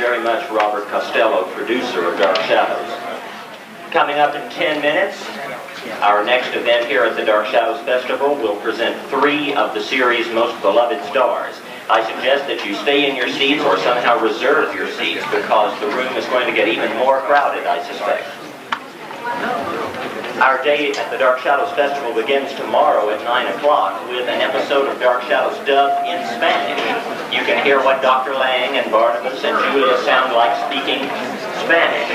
very much Robert Costello, producer of Dark Shadows. Coming up in 10 minutes, our next event here at the Dark Shadows Festival will present 3 of the series' most beloved stars. I suggest that you stay in your seats or somehow reserve your seats because the room is going to get even more crowded, I suspect. Our day at the Dark Shadows Festival begins tomorrow at 9 o'clock with an episode of Dark Shadows dubbed in Spanish. You can hear what Dr. Lang and Barnabas and Julia sound like speaking Spanish.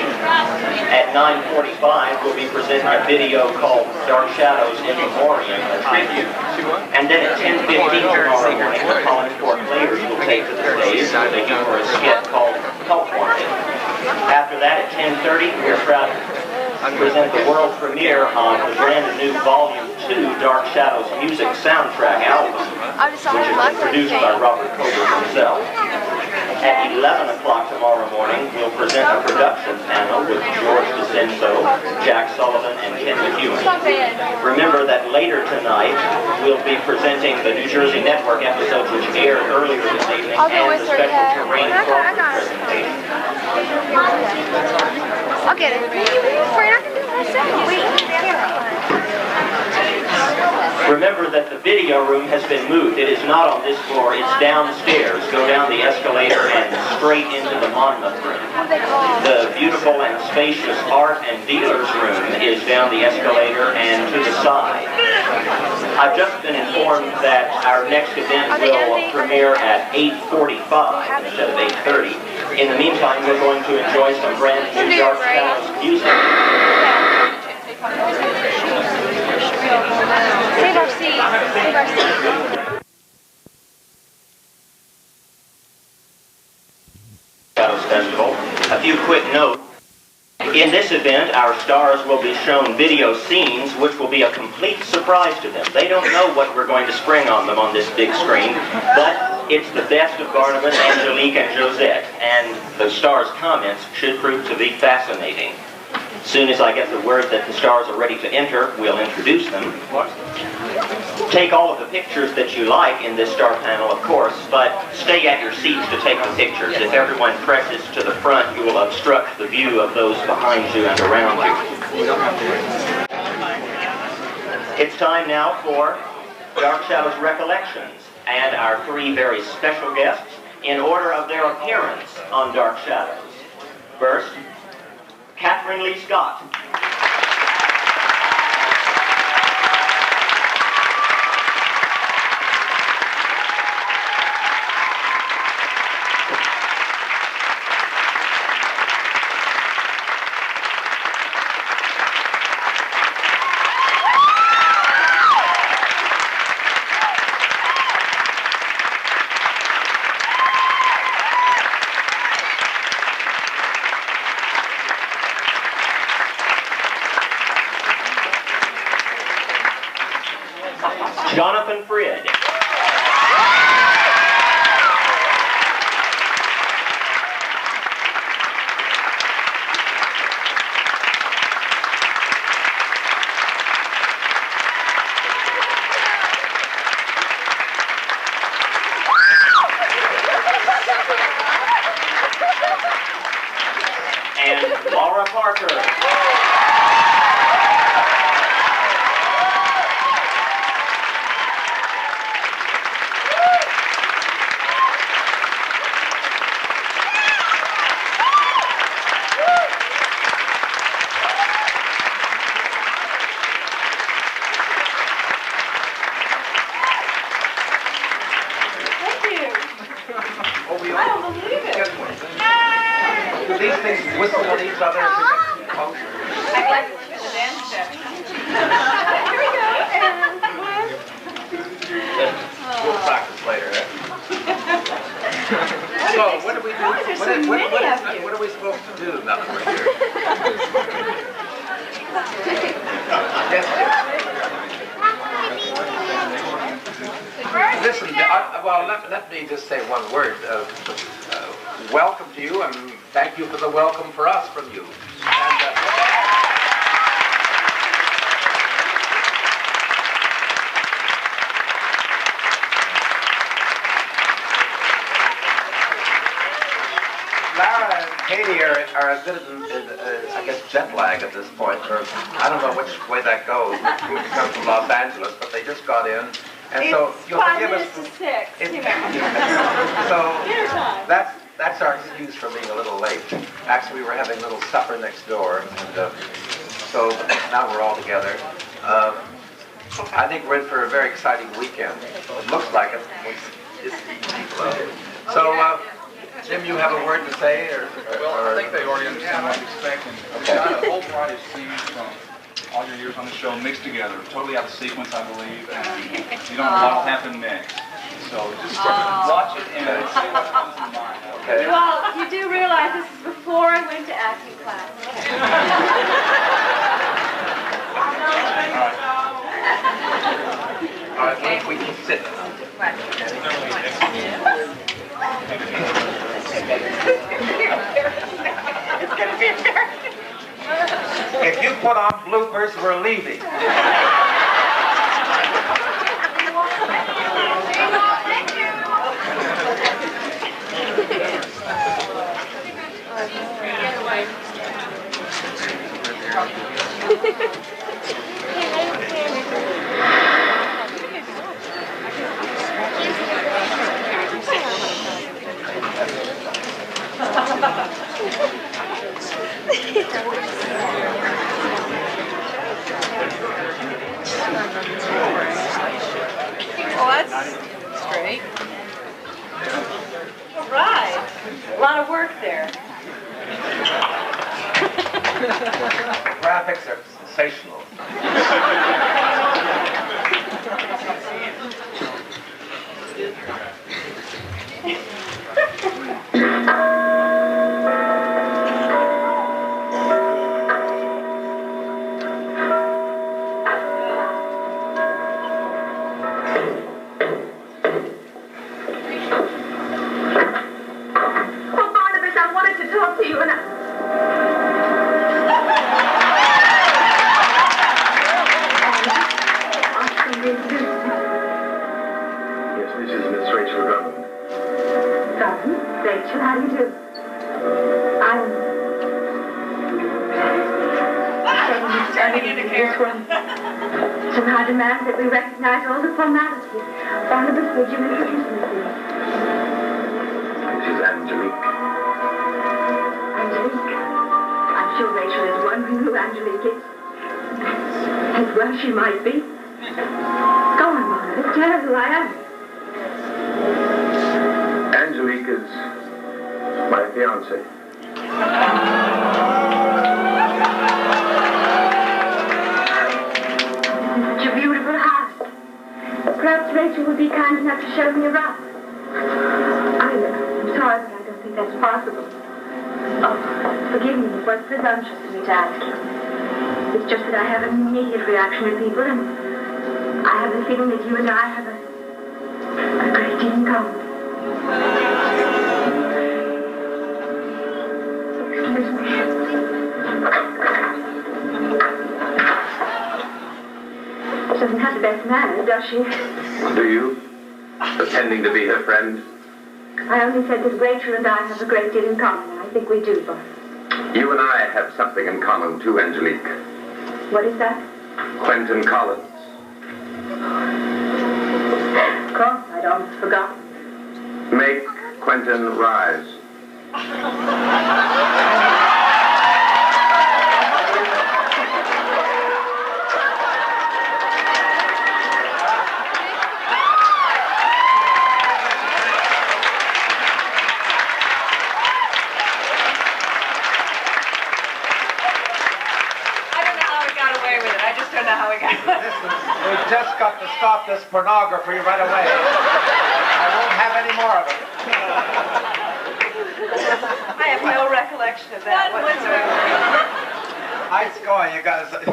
At 9:45, we'll be presenting a video called Dark Shadows in Memoriam, a tribute. And then at 10:15 tomorrow morning, the College Fork Players will take to the stage with a humorous skit called Help Wanted. After that, at 10:30, we're proud to present the world premiere on the brand new Volume 2 Dark Shadows music soundtrack album, which has been produced by Robert Cober himself. At 11 o'clock tomorrow morning, we'll present a production panel with George DeCenzo, Jack Sullivan, and Ken McEwen. Remember that later tonight, we'll be presenting the New Jersey Network episodes which aired earlier this evening and the special Terrain Crawford presentation. I'll get it. Remember that the video room has been moved. It is not on this floor, it's downstairs. Go down the escalator and straight into the Monmouth room. The beautiful and spacious art and dealer's room is down the escalator and to the side. I've just been informed that our next event will premiere at 8:45 instead of 8:30. In the meantime, we're going to enjoy some brand new Dark Shadows music. Save our seat. Save our seat. Shadows Festival. A few quick notes. In this event, our stars will be shown video scenes which will be a complete surprise to them. They don't know what we're going to spring on them on this big screen, but it's the best of Barnabas, Angelique, and Josette, and the stars' comments should prove to be fascinating. As soon as I get the word that the stars are ready to enter, we'll introduce them. Take all of the pictures that you like in this star panel, of course, but stay at your seats to take the pictures. If everyone presses to the front, you will obstruct the view of those behind you and around you. It's time now for Dark Shadows Recollections and our 3 very special guests in order of their appearance on Dark Shadows. First, Kathryn Leigh Scott. Frid. And Laura Parker. These things whistle at each other as we get closer. I'd like to look at the dance step. Here we go. We'll practice later. So, what do we do? What are we supposed to do now that we're here? Yes, listen, well, let me just say one word. Welcome to you, and thank you for the welcome for us from you. And, Lara are a bit of, I guess, jet lag at this point, or I don't know which way that goes. We come from Los Angeles, but they just got in, and so you'll forgive us. 5 minutes to 6, you know. So Dinner time. that's our excuse for being a little late. Actually, we were having a little supper next door, and so now we're all together. I think we're in for a very exciting weekend. It looks like it. So, Jim, you have a word to say? Well, I think they already understand what to expect. And we've got a whole variety of scenes from all your years on the show mixed together, totally out of sequence, I believe, and you don't have a lot happen next. So just watch it and see what comes to mind. Okay. Well, you do realize this is before I went to acting class. All right, we can sit. It's going to be embarrassing. If you put on bloopers, we're leaving. Well, that's straight. All right. A lot of work there. Graphics are sensational. Somehow demands that we recognize all the formalities. Barnabas, would you introduce me, please? This is Angelique. Angelique? I'm sure Rachel is wondering who Angelique is. As well she might be. Go on, Barnabas, tell her who I am. Angelique is my fiancée. Perhaps Rachel would be kind enough to show me around. I'm sorry, but I don't think that's possible. Oh, forgive me, it was presumptuous of me to ask you. It's just that I have an immediate reaction to people, and I have the feeling that you and I have a great deal in common. Excuse me. She doesn't have the best manners, does she? Do you? Pretending to be her friend? I only said that Rachel and I have a great deal in common, and I think we do, both. You and I have something in common too, Angelique. What is that? Quentin Collins. Of course, I'd almost forgotten. Make Quentin rise. We've just got to stop this pornography right away. I won't have any more of it. I have no recollection of that whatsoever. Nice going. You got the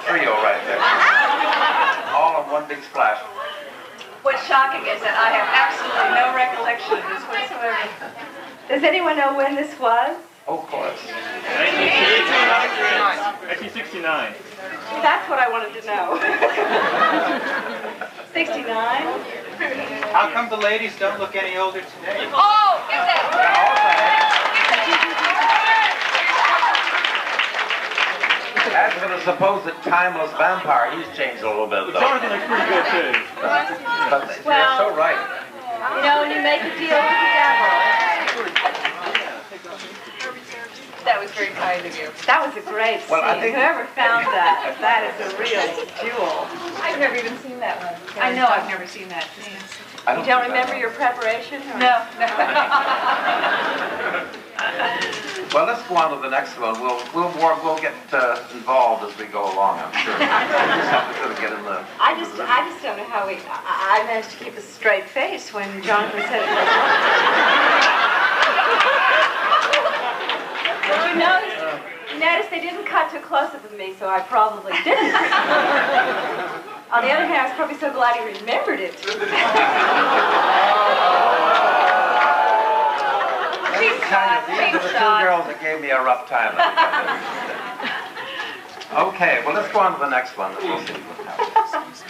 trio right there. All in one big splash. What's shocking is that I have absolutely no recollection of this whatsoever. Does anyone know when this was? Oh, of course. 1969. That's what I wanted to know. 69? How come the ladies don't look any older today? Oh, get that! As for the supposed timeless vampire, he's changed a little bit, though. Jonathan looks pretty good, too. But you're so right. You know, when you make a deal with the devil. That was very kind of you. That was a great scene. Well, I think whoever found that, that is a real jewel. I've never even seen that one. I know I've never seen that scene. You don't remember your preparation? Or? No. Well, let's go on to the next one. We'll get involved as we go along, I'm sure. We just have to sort of get in the... I just don't know how I managed to keep a straight face when Jonathan said it. You notice they didn't cut too close with me, so I probably didn't. On the other hand, I was probably so glad he remembered it. The two girls that gave me a rough time. Okay, well, let's go on to the next one. We'll see what happens.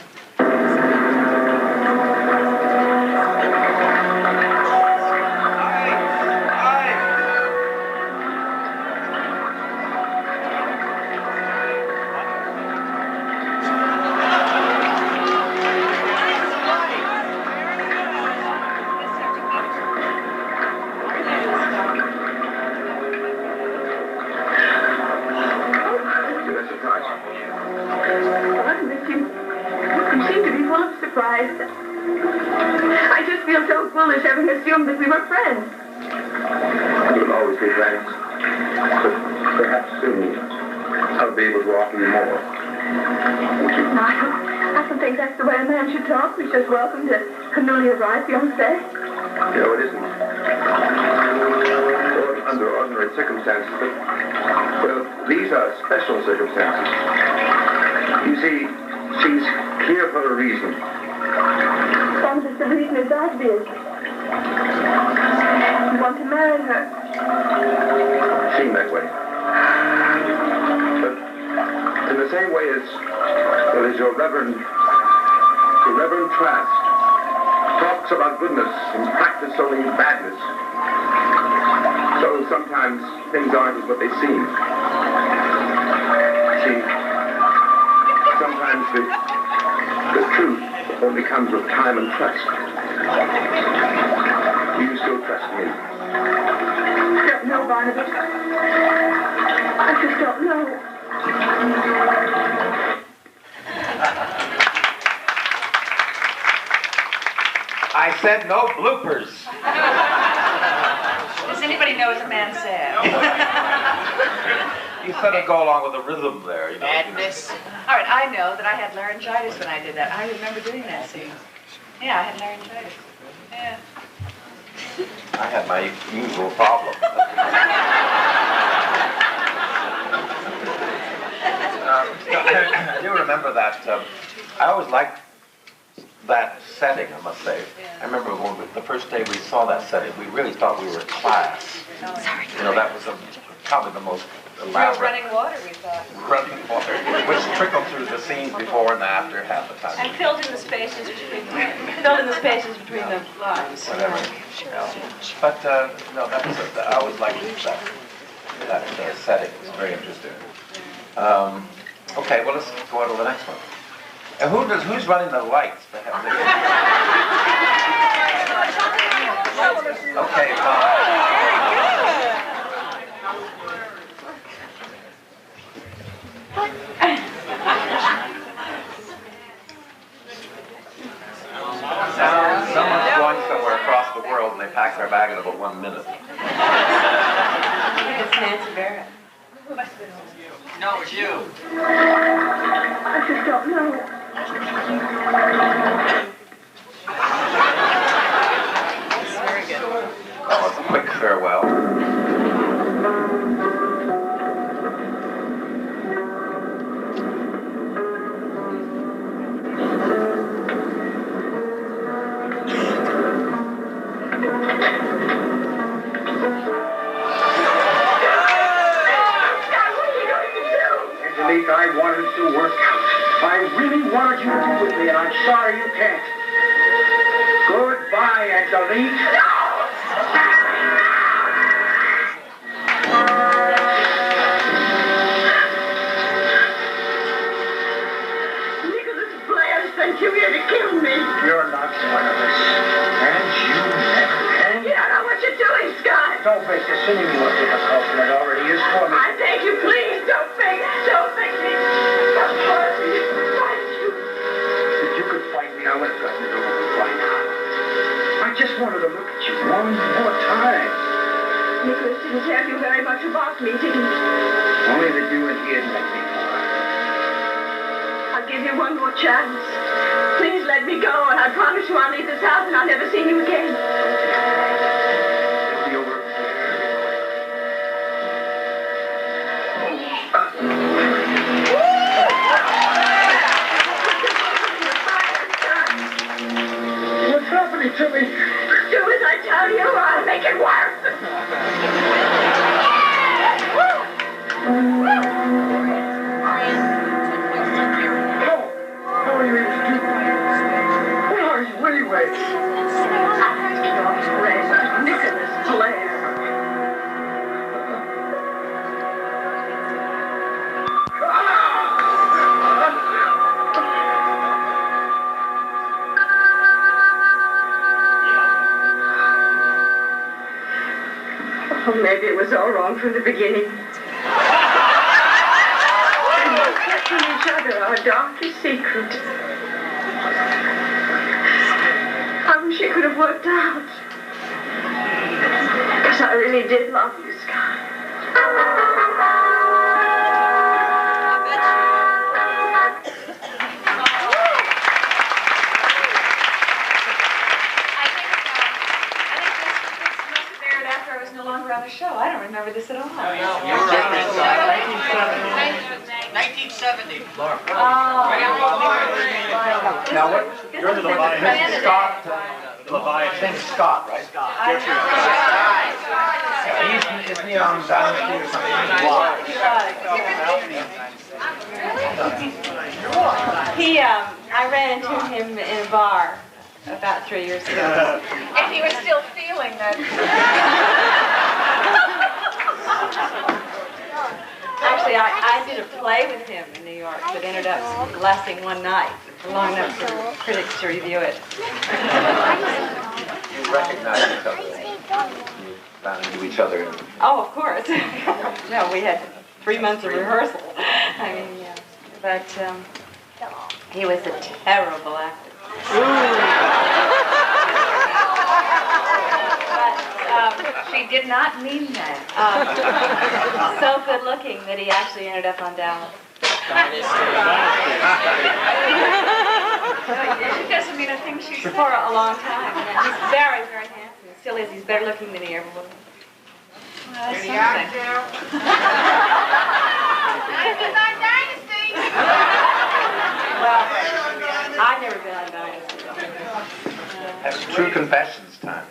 I just feel so foolish having assumed that we were friends. We'll always be friends. But perhaps soon I'll be able to offer you more. I don't think that's the way a man should talk. We've just welcomed a newly arrived fiancé. No, it isn't. Under ordinary circumstances, but, well, these are special circumstances. You see, she's here for a reason. The reason is obvious. You want to marry her. Seemed that way. But in the same way as your Reverend Trask talks about goodness and practice only badness, so sometimes things aren't as what they seem. See, sometimes the truth only comes with time and trust. Do you still trust me? I don't know, Barnabas. I just don't know. I said no bloopers. Does anybody know what the man said? You said to go along with the rhythm there, you know. Madness. All right, I know that I had laryngitis when I did that. I remember doing that scene. Yeah, I had laryngitis. Yeah. I had my usual problem. I do remember that. I always liked that setting, I must say. I remember when the first day we saw that setting, we really thought we were in class. Sorry. You know, that was probably the most Real elaborate. running water, we thought. Running water, which trickled through the scenes before and after half the time. And filled in the spaces between the lines. Whatever. But no, that was I always liked that setting. It was very interesting. Okay, well, let's go on to the next one. And who's running the lights? Okay, fine. Someone's going somewhere across the world and they pack their bag in about 1 minute. I think it's Nancy Barrett. No, it's you. I just don't know. That's very good. Oh, it's a quick farewell. I wanted to work out. I really wanted you to be with me, and I'm sorry you can't. Goodbye, Angelique. you here to kill me. You're not one of us. And you never can. You don't know what you're doing, Scott. Don't make this any more difficult than it already is for me. I beg you, please, don't make me. Don't hurt me. Fight you. If you could fight me, I would have gotten it over with by now. I just wanted to look at you one more time. Nicholas didn't tell you very much about me, did he? Only that you and he had met before. I'll give you one more chance. Please let me go, and I promise you I'll leave this house and I'll never see you again. It'll be over. What's happening to me? Do as I tell you, or I'll make it worse. How are you able to do that? Where are you anyway? Your friend, Nicholas Blair. Oh, maybe it was all wrong from the beginning. We both kept from each other our darkest secret. I wish it could have worked out. Because I really did love you, Scott. On the show. I don't remember this at all. You were 1970. Oh. Now what? You're the Leviathan. Scott. Leviathan. Scott, right? Isn't he on Dynasty or something? I ran into him in a bar about 3 years ago. And he was still feeling that. Actually, I did a play with him in New York that ended up lasting one night, long enough for critics to review it. You recognize each other. You ran into each other. Oh, of course. No, we had 3 months of rehearsal. I mean, yeah. But he was a terrible actor. But she did not mean that. So good looking that he actually ended up on Dallas. It doesn't mean a thing. She's for a long time. Yeah, he's very, very handsome. He still is. He's better looking than he ever was. Well, that's something. Well, I've never been on Dynasty. That's true confessions time.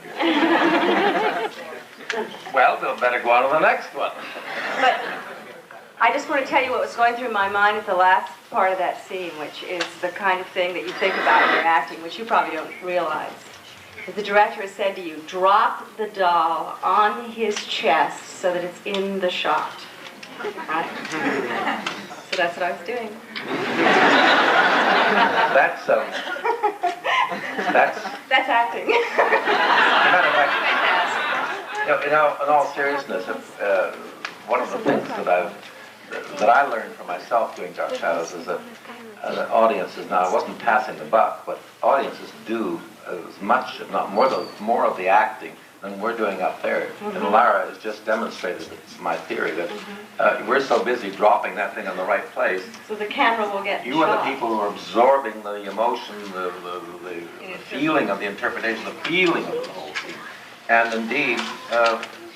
Well, we'll better go on to the next one. But I just want to tell you what was going through my mind at the last part of that scene, which is the kind of thing that you think about when you're acting, which you probably don't realize. That the director has said to you, drop the doll on his chest so that it's in the shot. Right? So that's what I was doing. That's acting. In all seriousness, one of the things that I learned from myself doing Dark Shadows is that audiences, now I wasn't passing the buck, but audiences do as much, if not more of the acting than we're doing up there. Mm-hmm. And Lara has just demonstrated my theory that we're so busy dropping that thing in the right place. So the camera will get You are the people who are absorbing the emotion, the feeling of the interpretation, the feeling of the whole thing. And indeed,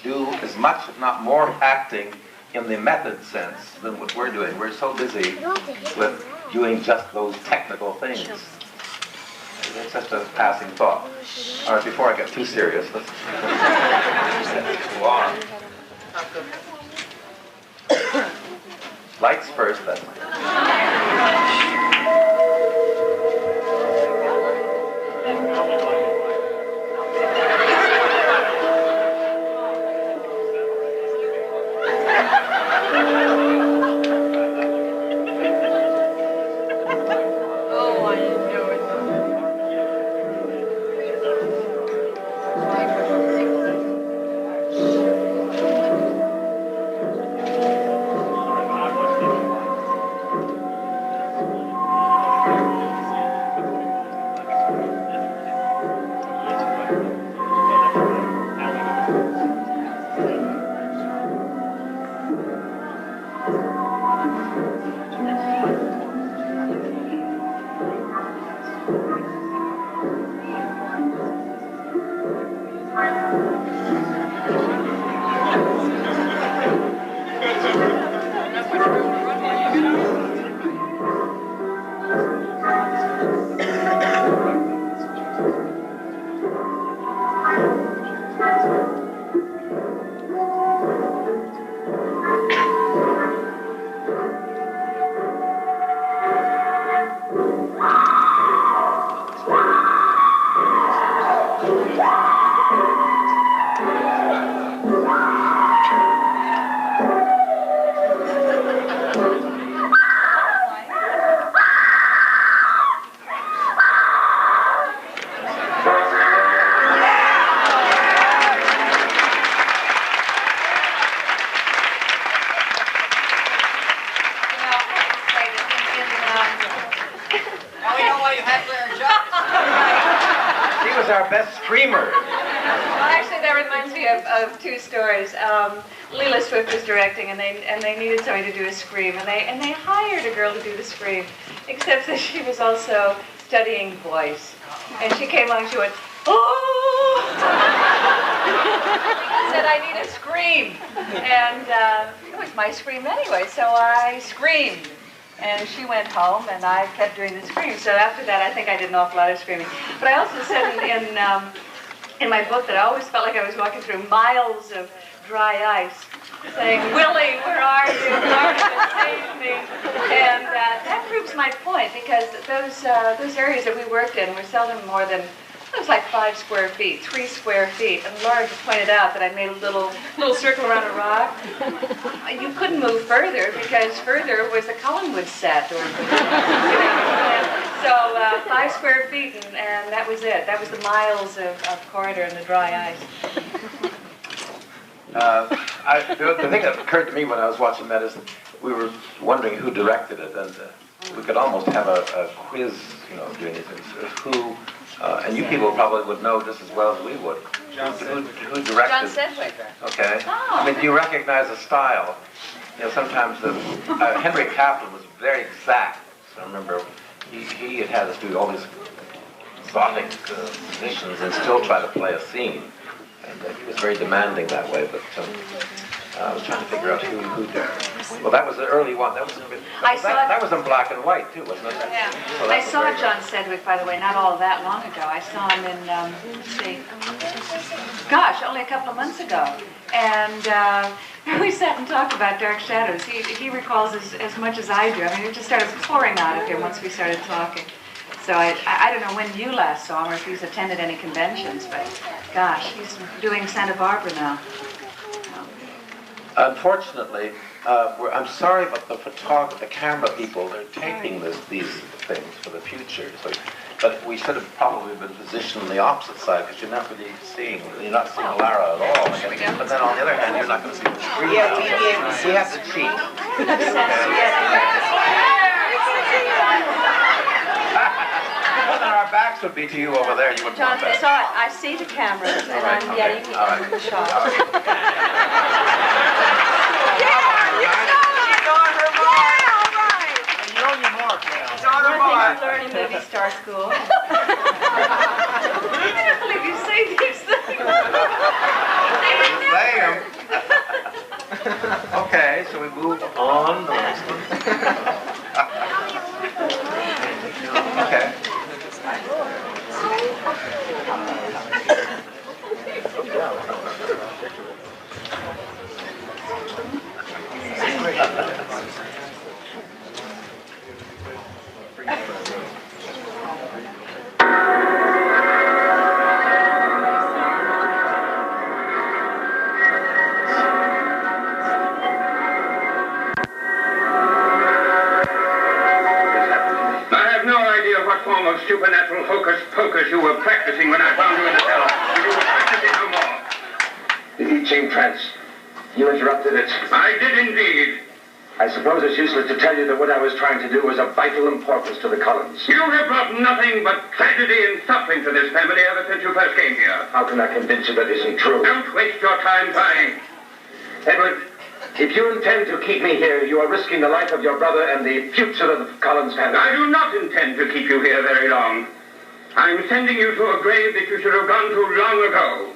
do as much, if not more, acting in the method sense than what we're doing. We're so busy with doing just those technical things. It's just a passing thought. All right, before I get too serious, let's go on. Lights first, then. you halfway our jobs. She was our best screamer. Well, actually, that reminds me of two stories. Leela Swift was directing, and they needed somebody to do a scream, and they hired a girl to do the scream, except that she was also studying voice. And she came along, she went, oh! Said, I need a scream. And it was my scream anyway, so I screamed. And she went home, and I kept doing the scream. So after that, I think I did an awful lot of screaming. But I also said in my book that I always felt like I was walking through miles of dry ice, saying, Willie, where are you? Barnabas, save me. And that proves my point, because those areas that we worked in were seldom more than, it was like 5 square feet, 3 square feet. And Laura just pointed out that I made a little circle around a rock. You couldn't move further, because further was the Collinwood set. Or, so 5 square feet, and that was it. That was the miles of corridor and the dry ice. The thing that occurred to me when I was watching that is we were wondering who directed it, and we could almost have a quiz, doing it. Who, and you people probably would know just as well as we would. Who directed? John Sedgwick. Okay. Oh. I mean, do you recognize the style? Sometimes Henry Kaplan was very exact. So I remember he had us do all these exotic positions and still try to play a scene. And he was very demanding that way, but I was trying to figure out who did it. Well, that was the early one. That was in black and white, too, wasn't it? Yeah. So I saw John Sedgwick, by the way, not all that long ago. I saw him in, let's see, gosh, only a couple of months ago. And we sat and talked about Dark Shadows. He recalls as much as I do. I mean, it just started pouring out of him once we started talking. So I don't know when you last saw him or if he's attended any conventions, but gosh, he's doing Santa Barbara now. Unfortunately, I'm sorry, but the camera people, they're taping these things for the future. So, but we should have probably been positioned on the opposite side, because you're not seeing Lara at all. But then on the other hand, you're not going to see the screen. We have to cheat. Our backs would be to you over there. You wouldn't John, want that. I see the cameras, and I'm getting the shot. Learning movie star school. I can't believe you say these things. Okay, so we move on. Okay. Form of supernatural hocus pocus you were practicing when I found you in the cellar. You will practice it no more. The I Ching trance. You interrupted it. I did indeed. I suppose it's useless to tell you that what I was trying to do was of vital importance to the Cullens. You have brought nothing but tragedy and suffering to this family ever since you first came here. How can I convince you that isn't true? Don't waste your time trying. Edward, if you intend to keep me here, you are risking the life of your brother and the future of the Cullens family. I do not intend to keep you here very long. I'm sending you to a grave that you should have gone to long ago.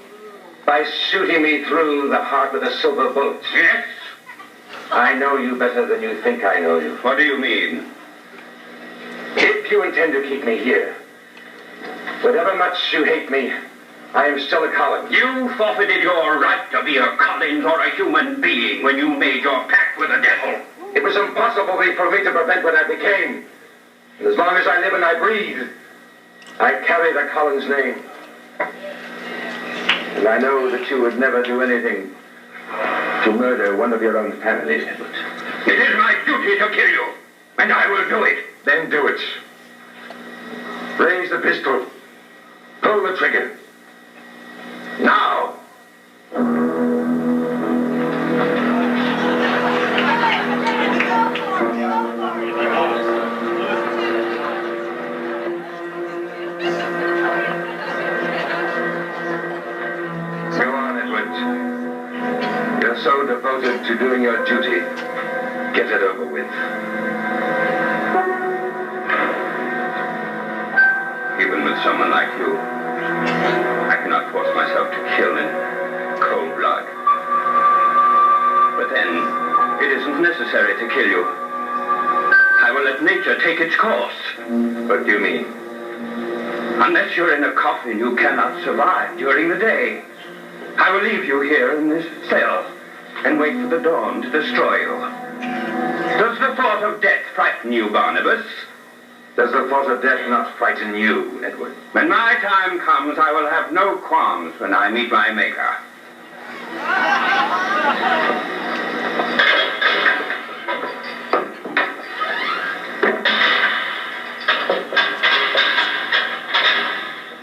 By shooting me through the heart with a silver bullet. Yes? I know you better than you think I know you. What do you mean? If you intend to keep me here, whatever much you hate me, I am still a Collins. You forfeited your right to be a Collins or a human being when you made your pact with the devil. It was impossible for me to prevent what I became. And as long as I live and I breathe, I carry the Collins name. And I know that you would never do anything to murder one of your own family, Edward. It is my duty to kill you, and I will do it. Then do it. Raise the pistol. Pull the trigger. Now! devoted to doing your duty. Get it over with. Even with someone like you, I cannot force myself to kill in cold blood. But then, it isn't necessary to kill you. I will let nature take its course. What do you mean? Unless you're in a coffin, you cannot survive during the day. I will leave you here in this cell and wait for the dawn to destroy you. Does the thought of death frighten you, Barnabas? Does the thought of death not frighten you, Edward? When my time comes, I will have no qualms when I meet my maker.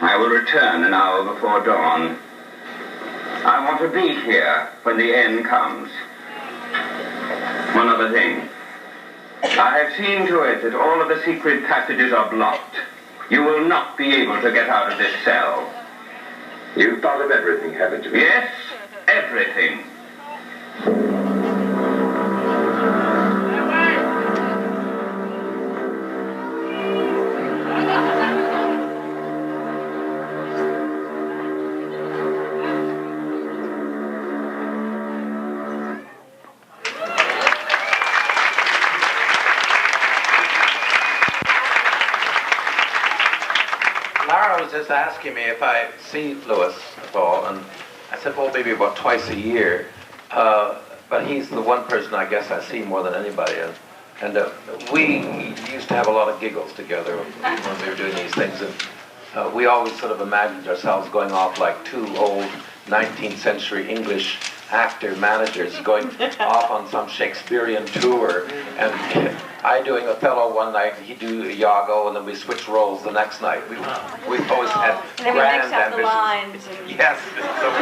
I will return an hour before dawn. I want to be here when the end comes. One other thing. I have seen to it that all of the secret passages are blocked. You will not be able to get out of this cell. You've thought of everything, haven't you? Yes, everything. Lara was just asking me if I see Lewis at all, and I said, well, maybe about twice a year. But he's the one person I guess I see more than anybody. And we used to have a lot of giggles together when we were doing these things. And we always sort of imagined ourselves going off like two old 19th century English actor managers going off on some Shakespearean tour. And I doing Othello one night, he'd do Iago, and then we switch roles the next night. We've always had And then we grand mix up ambitions. the lines. And Yes.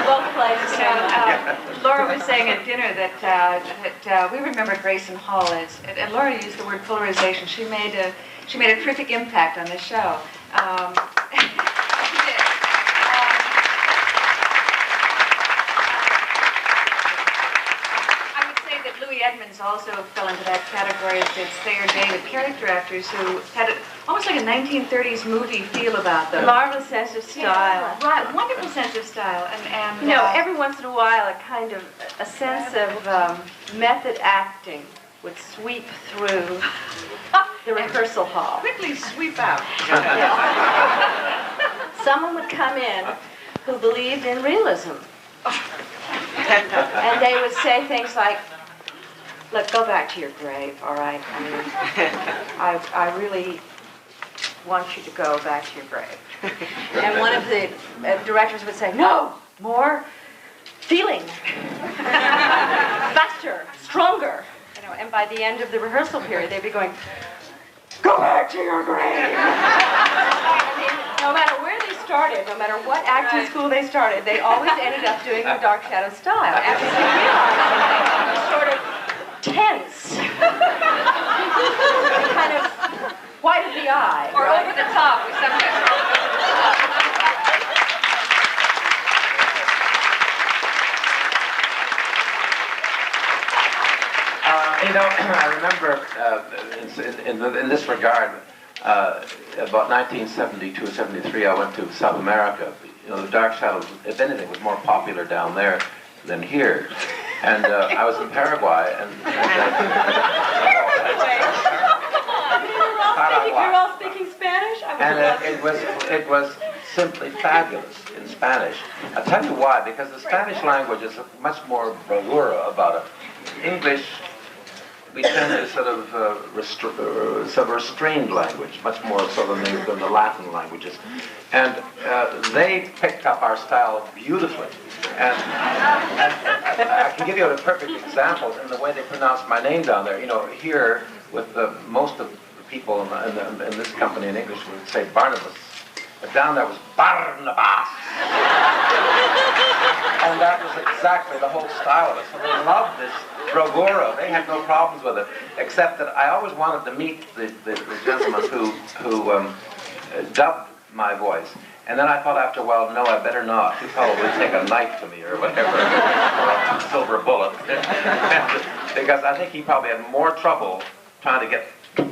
both plays. Laura was saying at dinner that we remember Grayson Hall as, and Laura used the word polarization. She made a terrific impact on this show. She did. I would say that Louis Edmonds also fell into that category as did Thayer David, character actors who had almost like a 1930s movie feel about them. Marvelous sense of style. Yeah, right, wonderful sense of style, and You know, every once in a while, a kind of a sense of method acting would sweep through the rehearsal hall. quickly sweep out. Someone would come in who believed in realism, and they would say things like, "Look, go back to your grave, all right? I mean, I really want you to go back to your grave." And one of the directors would say, "No, more feeling, faster, stronger." You know, and by the end of the rehearsal period, they'd be going, "Go back to your grave." I mean, no matter where they started, no matter what acting school they started, they always ended up doing the Dark Shadow style. And they realized sort of tense, and kind of wide of the eye, Or right? over the top, we sometimes call it over the top. You know, I remember in this regard, about 1972, 73, I went to South America. You know, the Dark Shadows, if anything, was more popular down there than here. And I was in Paraguay, and You're all speaking Spanish? it was simply fabulous in Spanish. I'll tell you why, because the Spanish language is much more bravura about it. English, we tend to sort of restrained language, much more so than the Latin languages. And they picked up our style beautifully. And I can give you a perfect example in the way they pronounce my name down there. You know, here, with most of the people in this company in English would say Barnabas. But down there was Barnabas. And that was exactly the whole style of it. So they loved this bravura. They had no problems with it, except that I always wanted to meet the gentleman who dubbed my voice. And then I thought after a while, no, I better not. He'll probably take a knife to me or whatever, or a silver bullet. Because I think he probably had more trouble trying to get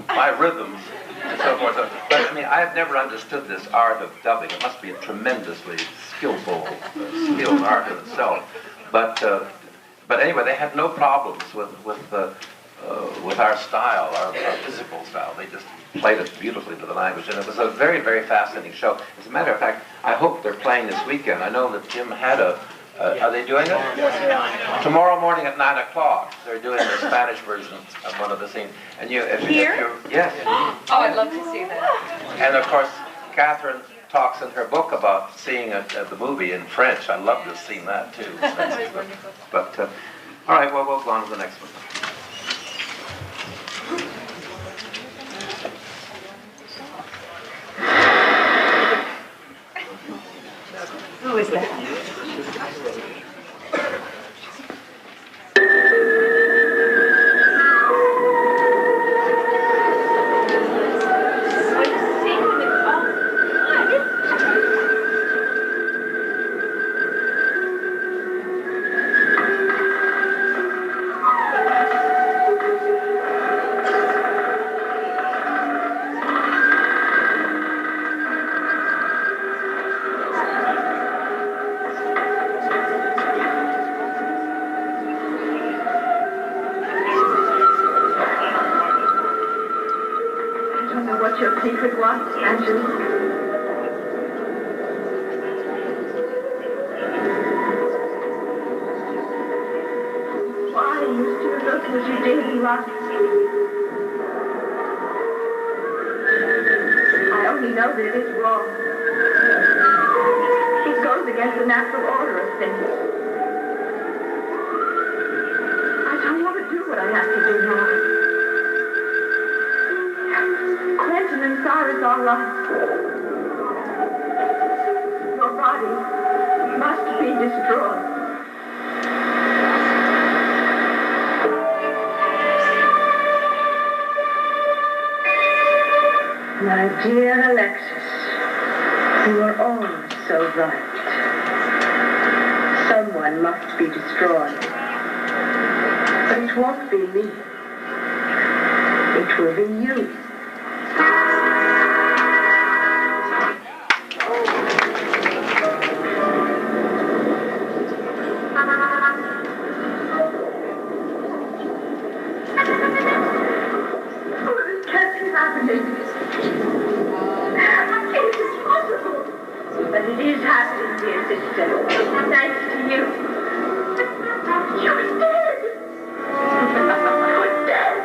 my rhythms and so forth. But I mean, I have never understood this art of dubbing. It must be a tremendously skilled art in itself. But anyway, they had no problems with our style, our physical style. They just played it beautifully to the language, and it was a very, very fascinating show. As a matter of fact, I hope they're playing this weekend. I know that Jim had are they doing it? Tomorrow morning at 9 o'clock. They're doing the Spanish version of one of the scenes. And yes. Oh, I'd love to see that. And of course, Kathryn talks in her book about seeing the movie in French. I love to have seen that too. But all right, well, we'll go on to the next one. Who is that? Secret was, Angela. Why you still look as you did last? I only know that it is wrong. It goes against the natural order of things. I don't want to do what I have to do now. And Cyrus are lost. Your body must be destroyed. My dear Alexis, you are always so right. Someone must be destroyed. But it won't be me. It will be you. But it is happening, dear sister. Thanks to you. You're dead. You're dead.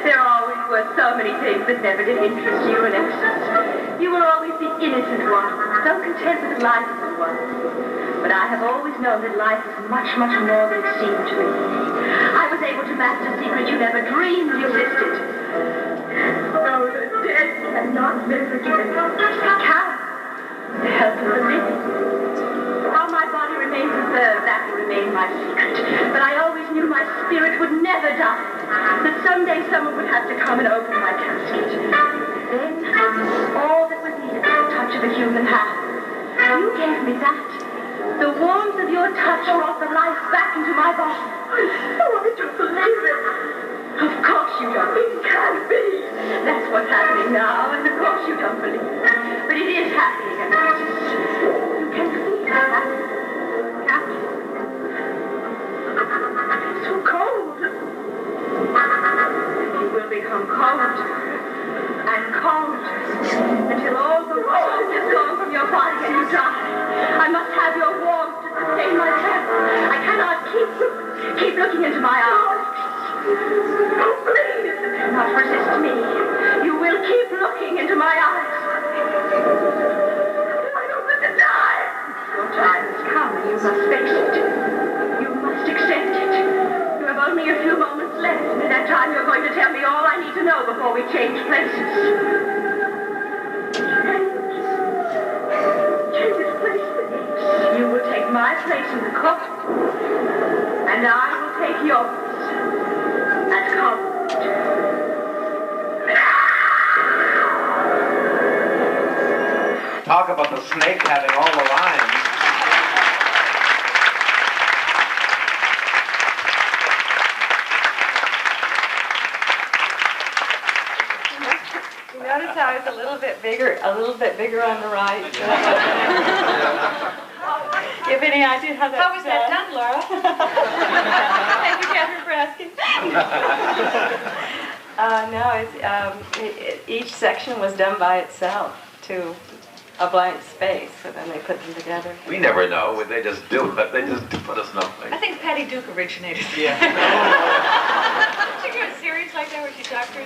There always were so many things that never did interest you, Alexis. You were always the innocent one, so content with life as it was. But I have always known that life is much, much more than it seemed to me. I was able to master secrets you never dreamed you existed. No, the dead cannot live again. They can. The help of the living. How my body remains preserved, that will remain my secret. But I always knew my spirit would never die. That someday someone would have to come and open my casket. Then, all that was needed was the touch of a human hand. You gave me that. The warmth of your touch brought the life back into my body. Oh, I don't believe it. Of course you don't. It can't be. That's what's happening now, and of course you don't believe it. But it is happening, Alexis. You can feel it happening. Can't you? It's so cold. You will become cold. And cold. Until all the warmth is gone from your body and you die. I must have your warmth to sustain my breath. I cannot keep looking into my eyes. Oh, please, do not resist me. You will keep looking into my eyes. I don't want to die. Your time has come and you must face it. You must accept it. You have only a few moments left, and in that time you're going to tell me all I need to know before we change places. Change places. You will take my place in the court, and I will take yours. And come. Talk about the snake having all the lines. You notice how it's a little bit bigger on the right. You have any idea how that? How was that done, Laura? Thank you, Kathryn, for asking. Each section was done by itself to a blank space, and then they put them together. We never know. They just do it. They just put us nothing. I think Patty Duke originated. Yeah. Did you do a series like that where she doctored?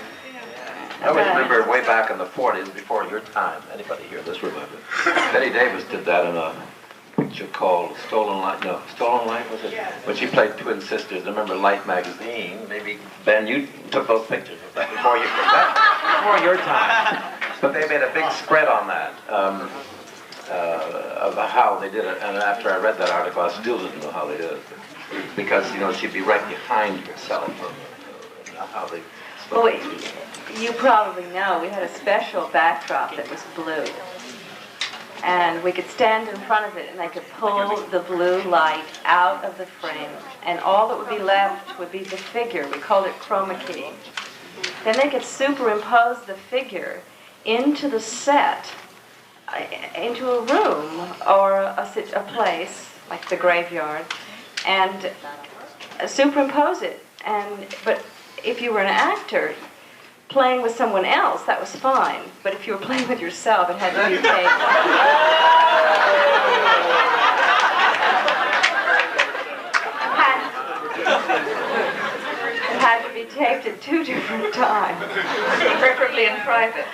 I always remember way back in the 40s, before your time. Anybody here? This remember. Betty Davis did that in a picture called Stolen Light. No, Stolen Light was it? Yeah. When she played twin sisters. I remember Light magazine. Maybe Ben, you took those pictures of that before your time. But they made a big spread on that of how they did it. And after I read that article, I still didn't know how they did it, because she'd be right behind yourself. How they. Well, you probably know we had a special backdrop that was blue. And we could stand in front of it and they could pull the blue light out of the frame. And all that would be left would be the figure. We called it Chroma key. Then they could superimpose the figure into the set, into a room or a place, like the graveyard, and superimpose it. But if you were an actor, playing with someone else, that was fine. But if you were playing with yourself, it had to be taped. It had to be taped at 2 different times. Preferably in private.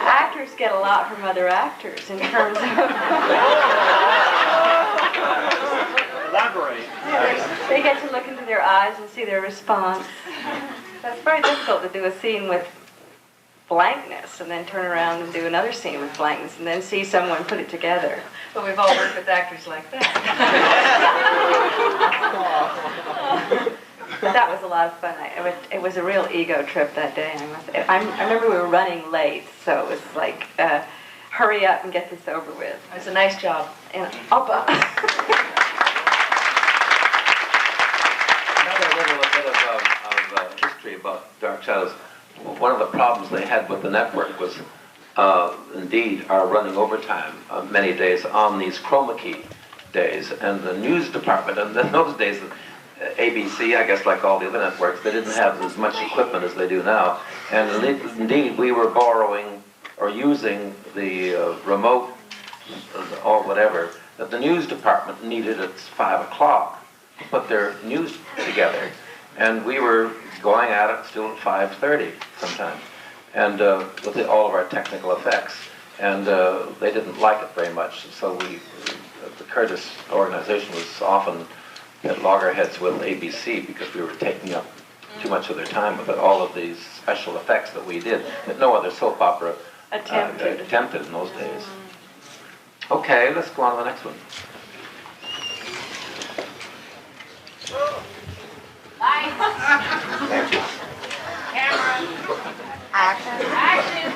Actors get a lot from other actors in terms of... Elaborate. They get to look into their eyes and see their response. That's very difficult to do a scene with blankness and then turn around and do another scene with blankness and then see someone put it together. But we've all worked with actors like that. But that was a lot of fun. It was a real ego trip that day. I remember we were running late, so it was like, hurry up and get this over with. It was a nice job. And Another little bit of history about Dark Shadows. One of the problems they had with the network was, indeed, our running overtime many days on these chroma key days, and the news department, and in those days, ABC, I guess like all the other networks, they didn't have as much equipment as they do now. And indeed, we were borrowing or using the remote or whatever that the news department needed at 5 o'clock to put their news together. And we were going at it still at 5:30 sometimes, and with all of our technical effects. And they didn't like it very much, so the Curtis organization was often at loggerheads with ABC because we were taking up too much of their time with all of these special effects that we did that no other soap opera attempted in those days. Okay, let's go on to the next one. Lights. Camera. Action. Action.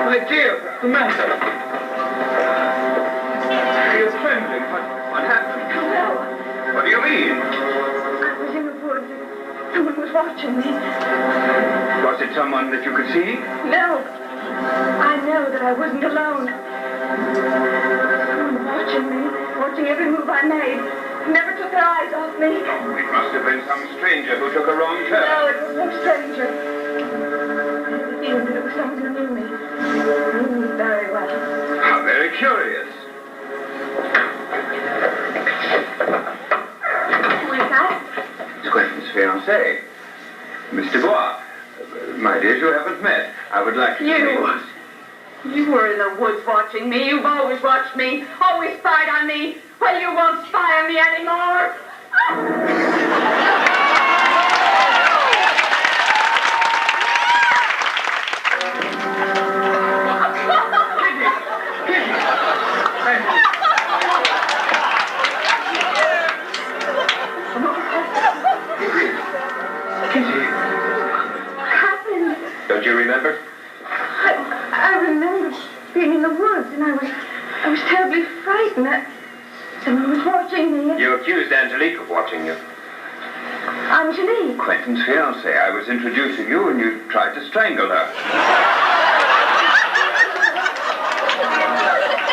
My dear, what's the matter? You're trembling. What happened? No, What do you mean? I was in the woods. Someone was watching me. Was it someone that you could see? No, I know that I wasn't alone. Someone watching me, watching every move I made. Never took their eyes off me. Oh, it must have been some stranger who took a wrong turn. No, it was no stranger. I had the feeling that it was someone who knew me. Knew me very well. How very curious. Who is that? It's Quentin's fiancé, Mr. Bois. My dear, you haven't met. I would like you to meet. You were in the woods watching me. You've always watched me. Always spied on me. Well, you won't spy on me anymore. Don't you remember? I remember being in the woods, and I was terribly frightened. Someone was watching me. You accused Angelique of watching you. Angelique? Quentin's fiancée. I was introducing you and you tried to strangle her.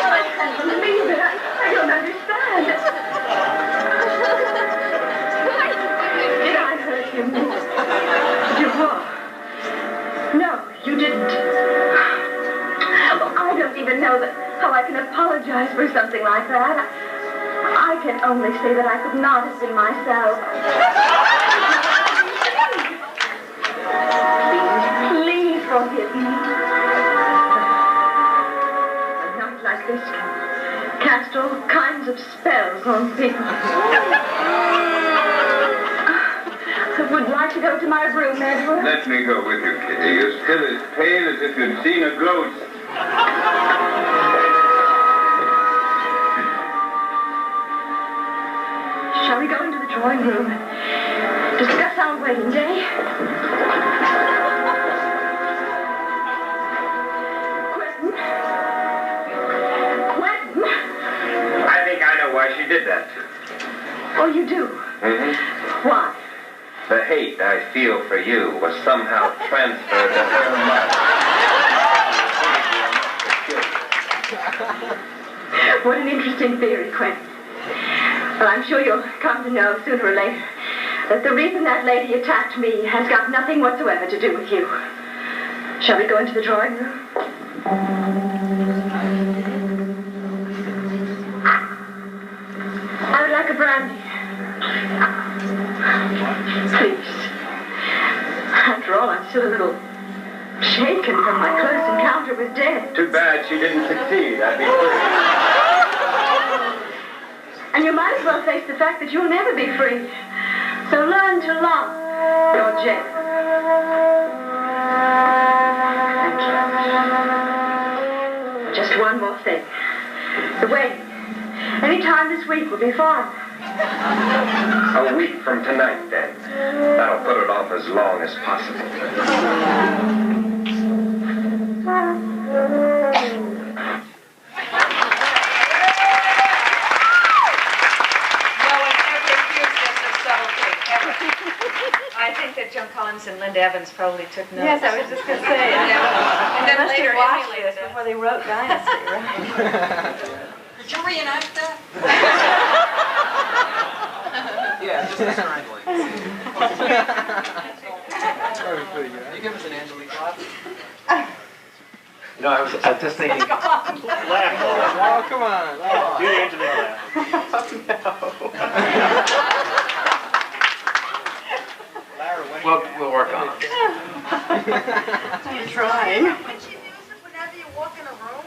I can't believe it. I don't understand. Did I hurt you, Miss Dubois? No, you didn't. Well, I don't even know how I can apologize for something like that. I can only say that I could not have been myself. Please forgive me. A night like this can cast all kinds of spells on people. I would like to go to my room, Edward. Let me go with you, Kitty. You're still as pale as if you'd seen a ghost. Shall we go into the drawing room and discuss our wedding day? Quentin? Quentin? I think I know why she did that. Oh, you do? Mm-hmm. Why? The hate I feel for you was somehow transferred to her mother. What an interesting theory, Quentin. Well, I'm sure you'll come to know sooner or later that the reason that lady attacked me has got nothing whatsoever to do with you. Shall we go into the drawing room? I would like a brandy. Please. After all, I'm still a little shaken from my close encounter with death. Too bad she didn't succeed. I'd be free. And you might as well face the fact that you'll never be free. So learn to love your jail. Thank you. Just one more thing. The wedding. Any time this week will be fine. A week from tonight, then. That'll put it off as long as possible. John Collins and Linda Evans probably took notes. Yes, I was just going to say. And then Must later have watched emulated this before they wrote Dynasty, right? Did you reenact that? Yeah, just a strangling. You give us an Angelique laugh? You know, I was just thinking. Laugh. Oh, come on. Oh. Do the Angelique laugh. We'll work on it. I'm trying. Can she do this whenever you walk in a room?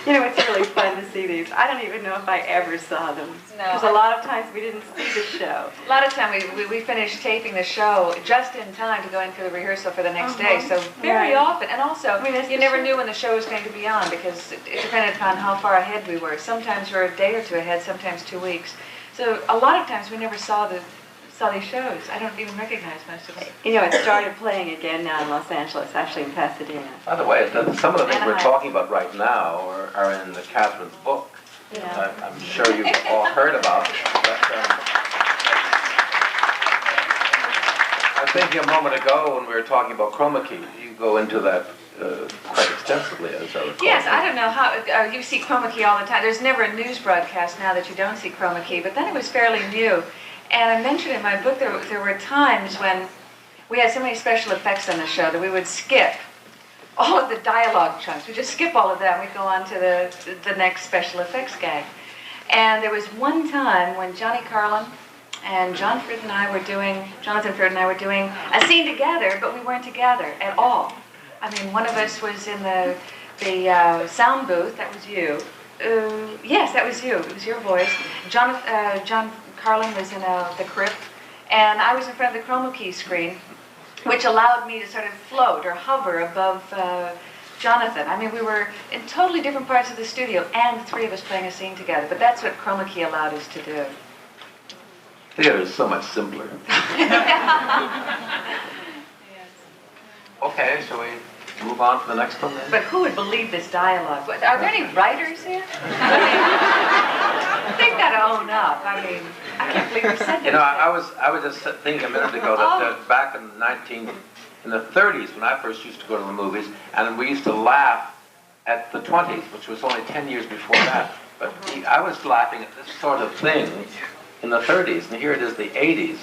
You know, it's really fun to see these. I don't even know if I ever saw them. No. Because a lot of times we didn't see the show. A lot of time we finished taping the show just in time to go in for the rehearsal for the next day. So very often, and also you never knew when the show was going to be on because it depended upon how far ahead we were. Sometimes we're a day or two ahead, sometimes 2 weeks. So a lot of times we never saw these shows. I don't even recognize most of them. You know, it started playing again now in Los Angeles, actually in Pasadena. By the way, some of the things we're Anaheim. talking about right now are in the Kathryn's book. Yeah. I'm sure you've all heard about it. But, I was thinking a moment ago when we were talking about Chroma key, you go into that quite extensively, as I recall. Yes, I don't know how, you see Chroma key all the time. There's never a news broadcast now that you don't see Chroma key, but then it was fairly new. And I mentioned in my book there were times when we had so many special effects on the show that we would skip all of the dialogue chunks. We'd just skip all of that and we'd go on to the next special effects gag. And there was one time when Johnny Carlin and Jonathan Frid and I were doing a scene together, but we weren't together at all. I mean, one of us was in the sound booth. That was you. Yes, that was you. It was your voice. John Carlin was in the crypt, and I was in front of the chroma key screen, which allowed me to sort of float or hover above Jonathan. I mean, we were in totally different parts of the studio, and the three of us playing a scene together. But that's what chroma key allowed us to do. Theater is so much simpler. Okay, shall we move on to the next one then? But who would believe this dialogue? Are there any writers here? I mean, they've got to own up. I mean, I can't believe you said that. You know, I was just thinking a minute ago that back in the 30s, when I first used to go to the movies, and we used to laugh at the 20s, which was only 10 years before that. But I was laughing at this sort of thing in the 30s, and here it is the 80s,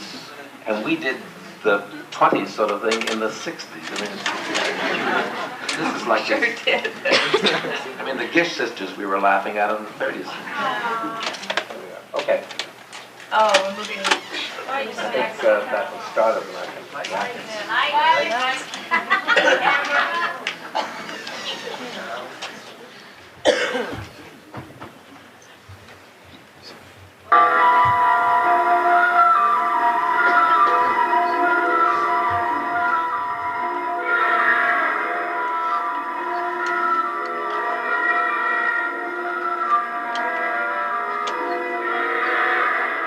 and we did the 20s sort of thing in the 60s. I mean, this is like Sure did. I mean, the Gish sisters we were laughing at in the 30s. Okay. Oh, we're moving. I think that was started when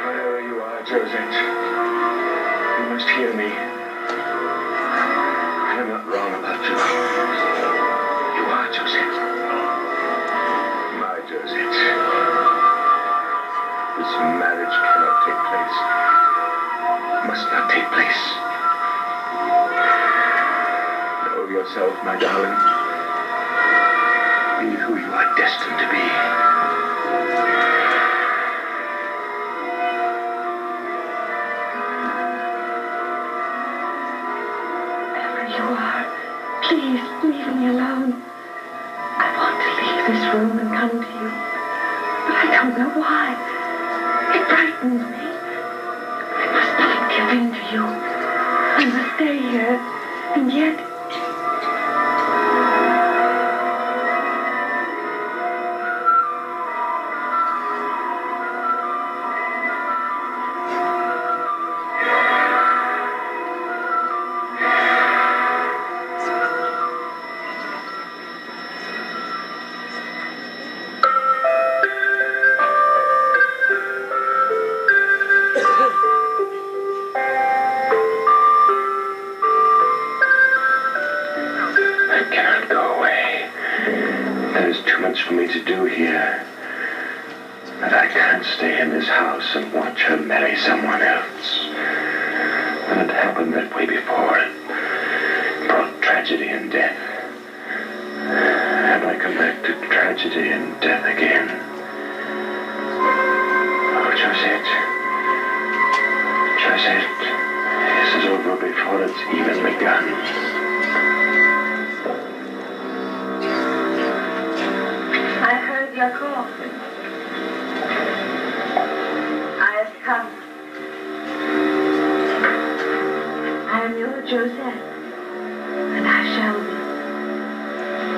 Wherever you are, Josette, you must hear me. I am not wrong about you. You are Josette. My Josette. This marriage cannot take place. Must not take place. Know yourself, my darling. Be who you are destined to be. Please, leave me alone. I want to leave this room and come to you, but I don't know why. It frightens me. I must not give in to you. I must stay here, and yet... For me to do here, but I can't stay in this house and watch her marry someone else. When it happened that way before, it brought tragedy and death. And I come back to tragedy and death again. Oh, Josette. Josette, this is over before it's even begun. Your call. I have come. I am your Josette, and I shall be.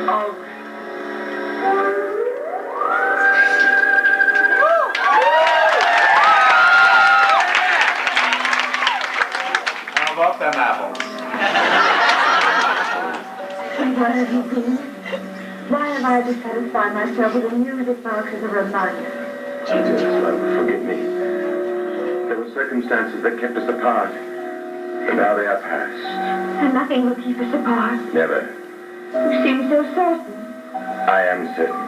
Always. How about them apples? And what have you been? Why am I to satisfy myself with a music box as a reminder? Jesus, love, forgive me. There were circumstances that kept us apart, but now they are past. And nothing will keep us apart. Never. You seem so certain. I am certain.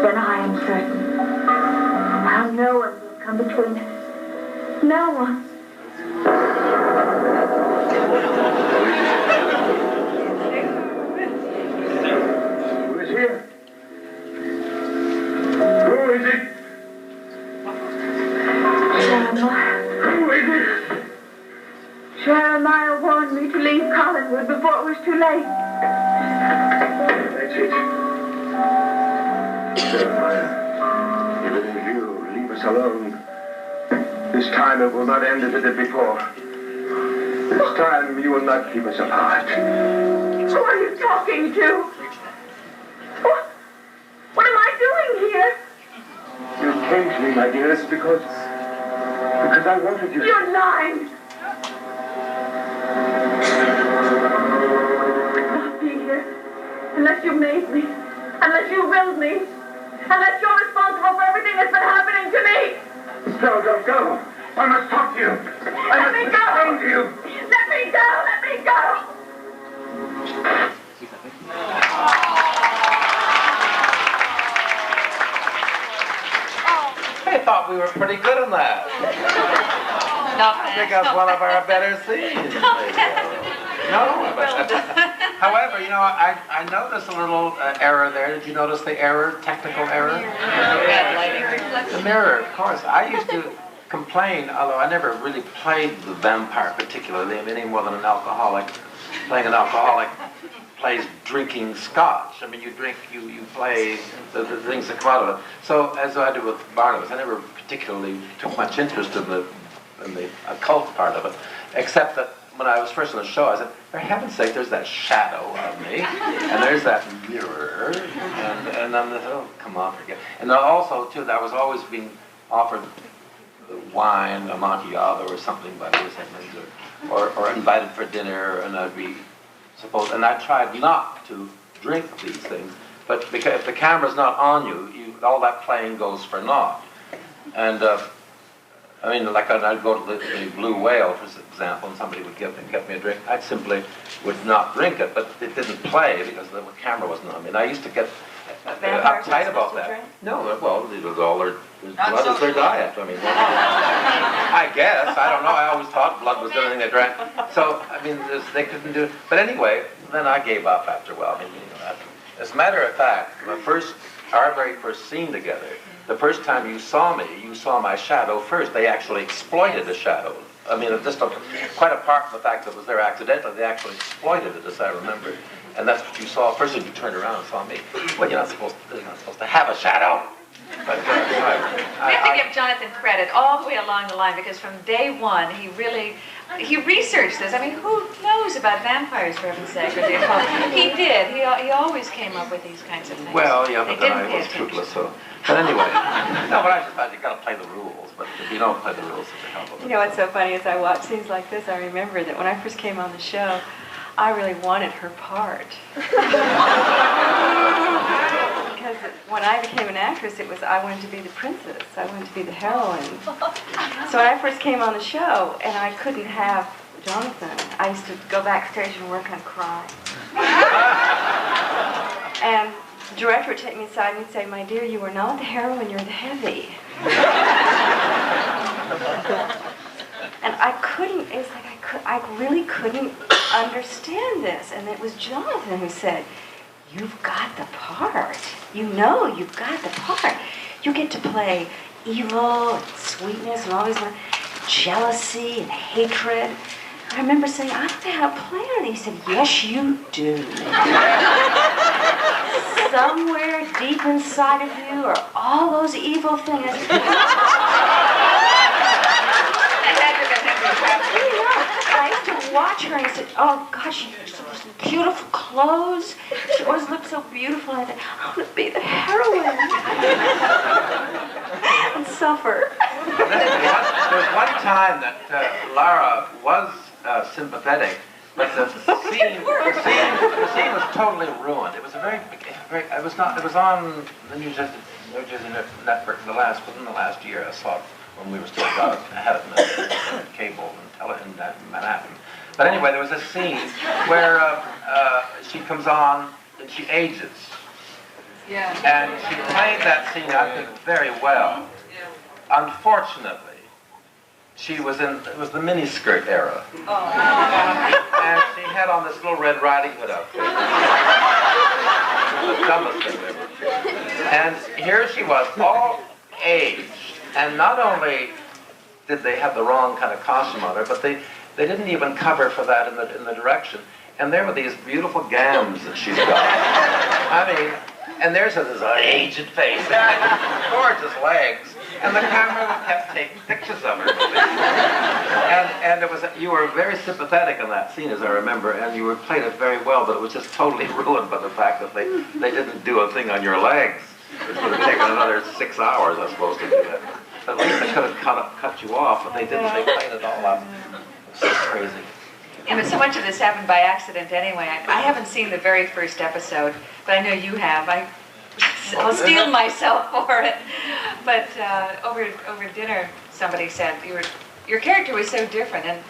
Then I am certain. Now no one will come between us. No one. Here. Who is it? Jeremiah. Who is it? Jeremiah warned me to leave Collinwood before it was too late. That's it. Jeremiah, if it is you, leave us alone. This time it will not end as it did before. This time you will not keep us apart. Who are you talking to? What am I doing here? You came to me, my dearest, because I wanted you. You're lying. Not be here unless you made me, unless you willed me, unless you're responsible for everything that's been happening to me. Go, go, go. I must talk to you. I must explain to you. Let me go! Let me go! I thought we were pretty good on that. I think that's one of our better scenes. No, however, you know, I noticed a little error there. Did you notice the error, technical error? The mirror, of course. I used to complain, although I never really played the vampire particularly, any more than an alcoholic. Playing an alcoholic plays drinking scotch. I mean, you drink, you play the things that come out of it. So, as I did with Barnabas, I never particularly took much interest in the occult part of it, except that when I was first on the show, I said, for heaven's sake, there's that shadow of me, and there's that mirror, and then this, oh, come on, forget. And then also, too, that I was always being offered wine, a macchiato or something by Louis Edmonds, or invited for dinner, and I'd be supposed, and I tried not to drink these things, but because if the camera's not on you, all that playing goes for naught. And I mean, like I'd go to the Blue Whale, for example, and somebody would get me a drink. I simply would not drink it, but it didn't play because the camera wasn't on me. And I used to get uptight about that. No, well, it was all their blood is their diet. I mean, I guess, I don't know. I always thought blood was the only thing they drank. So, I mean, they couldn't do it. But anyway, then I gave up after a while. I mean, as a matter of fact, our very first scene together, the first time you saw me, you saw my shadow first. They actually exploited the shadow. I mean, just quite apart from the fact that it was there accidentally, they actually exploited it, as I remember. And that's what you saw. First, you turned around and saw me. Well, you're not supposed to have a shadow. But, we have to give Jonathan credit all the way along the line, because from day one, he researched this. I mean, who knows about vampires, for heaven's sake, or the occult? He did. He always came up with these kinds of things. Well, yeah, but then I was toothless, so. But anyway, no, but I just thought you got to play the rules. But if you don't play the rules, it's a hell of a. You know what's so funny is I watch scenes like this. I remember that when I first came on the show, I really wanted her part. Because when I became an actress, I wanted to be the princess. I wanted to be the heroine. So when I first came on the show, and I couldn't have Jonathan, I used to go backstage and work on cry. And the director would take me aside and he'd say, "My dear, you are not the heroine, you're the heavy." And I couldn't, it was like I really couldn't understand this. And it was Jonathan who said, "You've got the part. You know you've got the part. You get to play evil and sweetness and all these jealousy and hatred." I remember saying, "I don't know how to play it." And he said, "Yes, you do. Somewhere deep inside of you are all those evil things." I used to watch her and I said, "Oh gosh, she has those beautiful clothes. She always looked so beautiful." And I said, "I want to be the heroine." And suffer. There was one time that Lara was sympathetic, but the scene was totally ruined. It was it was on the New Jersey Network within the last year. I saw it when we were still ahead of cable in Manhattan. But anyway, there was a scene where she comes on and she ages. Yeah. And she played that scene, I think, very well. Unfortunately, it was the miniskirt era. Oh. And she had on this little Red Riding Hood outfit. It was the dumbest thing ever. And here she was, all aged. And not only did they have the wrong kind of costume on her, but they didn't even cover for that in the direction. And there were these beautiful gams that she's got. I mean, and there's this aged face, gorgeous legs, and the camera kept taking pictures of her. And you were very sympathetic in that scene, as I remember, and you played it very well, but it was just totally ruined by the fact that they didn't do a thing on your legs. It would have taken another 6 hours, I suppose, to do that. At least they could have cut you off, but they didn't. They played it all up. It was so crazy. Yeah, but so much of this happened by accident anyway. I haven't seen the very first episode, but I know you have. I'll steel myself for it. But over dinner, somebody said, your character was so different. And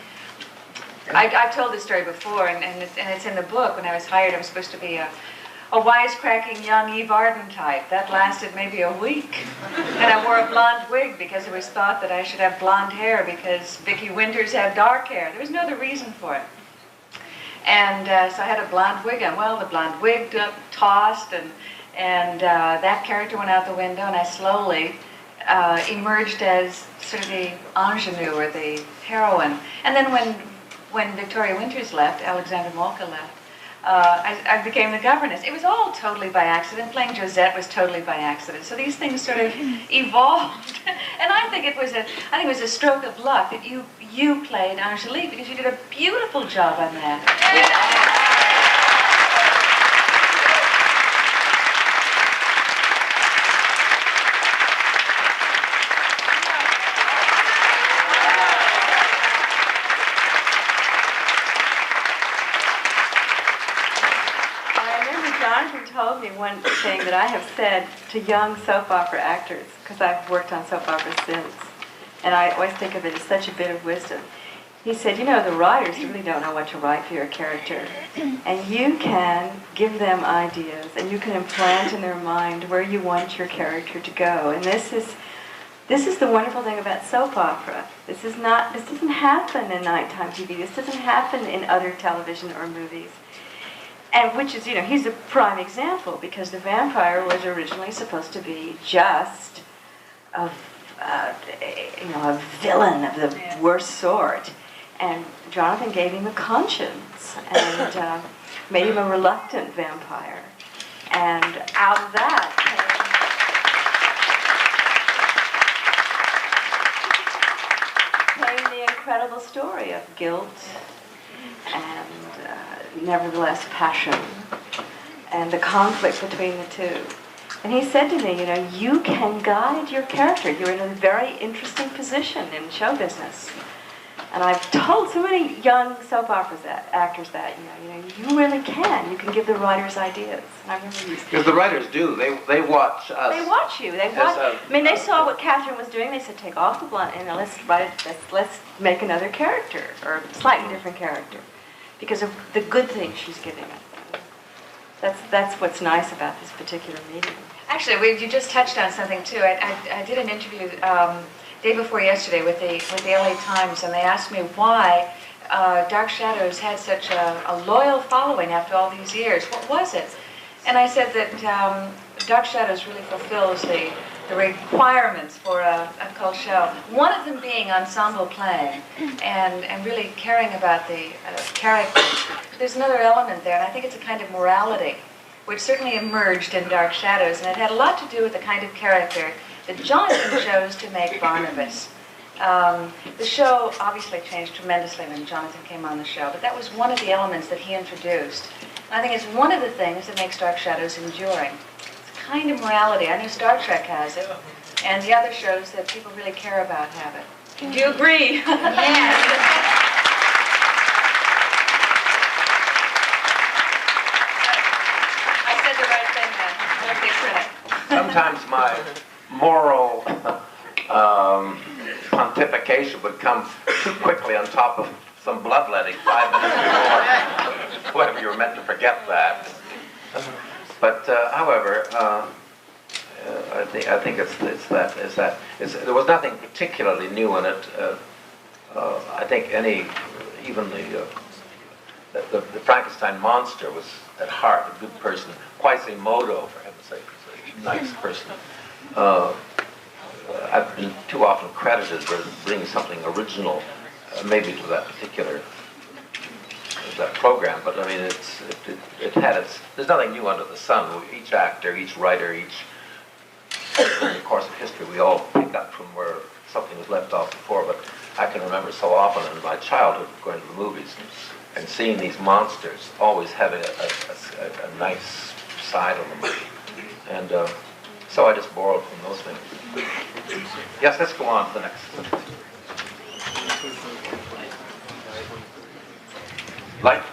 I've told this story before, and it's in the book. When I was hired, I was supposed to be a wisecracking young Eve Arden type. That lasted maybe a week. And I wore a blonde wig because it was thought that I should have blonde hair because Vicki Winters had dark hair. There was no other reason for it. And so I had a blonde wig on. Well, the blonde wig tossed, and that character went out the window, and I slowly emerged as sort of the ingenue or the heroine. And then when Victoria Winters left, Alexander Molka left, I became the governess. It was all totally by accident. Playing Josette was totally by accident. So these things sort of evolved. And I think it was a stroke of luck that you played Angelique, because you did a beautiful job on that. Told me one thing that I have said to young soap opera actors, because I've worked on soap operas since, and I always think of it as such a bit of wisdom. He said, you know, the writers really don't know what to write for your character, and you can give them ideas, and you can implant in their mind where you want your character to go. And this is the wonderful thing about soap opera. This doesn't happen in nighttime TV. This doesn't happen in other television or movies. And which is, you know, he's a prime example, because the vampire was originally supposed to be just a villain of the worst sort. And Jonathan gave him a conscience and made him a reluctant vampire. And out of that came the incredible story of guilt and nevertheless passion, and the conflict between the two. And he said to me, you know, you can guide your character. You're in a very interesting position in show business. And I've told so many young soap opera actors that, you know, you really can. You can give the writers ideas. And I remember because the writers do. They watch us. They watch you. They watch. I mean, they saw what Kathryn was doing. They said, take off the blonde, and let's make another character, or a slightly different character, because of the good things she's giving us. That's what's nice about this particular medium. Actually, you just touched on something too. I did an interview day before yesterday with the LA Times, and they asked me why Dark Shadows had such a loyal following after all these years. What was it? And I said that Dark Shadows really fulfills the requirements for a cult show. One of them being ensemble playing and really caring about the characters. There's another element there, and I think it's a kind of morality, which certainly emerged in Dark Shadows, and it had a lot to do with the kind of character that Jonathan chose to make Barnabas. The show obviously changed tremendously when Jonathan came on the show, but that was one of the elements that he introduced. And I think it's one of the things that makes Dark Shadows enduring. Kind of morality. I know Star Trek has it, and the other shows that people really care about have it. Do you agree? Yes. I said the right thing then. I'm a big critic. Sometimes my moral pontification would come too quickly on top of some bloodletting 5 minutes before. Whatever, you were meant to forget that. But however, I think there was nothing particularly new in it. I think even the Frankenstein monster was at heart a good person. Quasimodo, for heaven's sake, was a nice person. I've been too often credited for bringing something original, maybe to that particular that program, but I mean, it had its. There's nothing new under the sun. Each actor, each writer, in the course of history, we all pick up from where something was left off before. But I can remember so often in my childhood going to the movies and seeing these monsters always having a nice side of them, and so I just borrowed from those things. Yes, let's go on to the next. Light.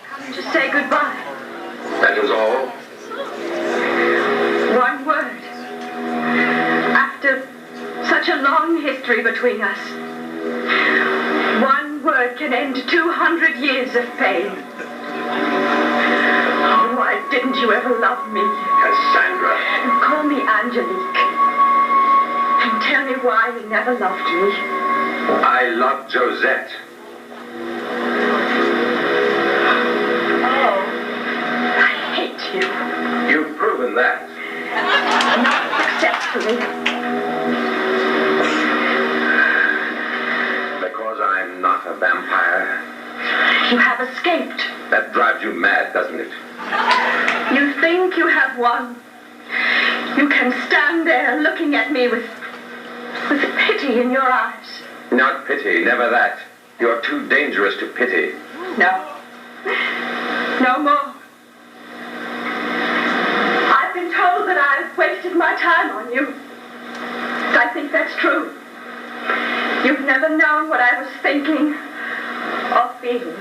Come to say goodbye. Then history between us. One word can end 200 years of pain. Oh, why didn't you ever love me? Cassandra. And call me Angelique. And tell me why you never loved me. I love Josette. Oh, I hate you. You've proven that. Not successfully. Because I'm not a vampire. You have escaped. That drives you mad, doesn't it? You think you have won. You can stand there looking at me with pity in your eyes. Not pity, never that. You're too dangerous to pity. No. No more. I've been told that I've wasted my time on you. I think that's true. You've never known what I was thinking or feeling.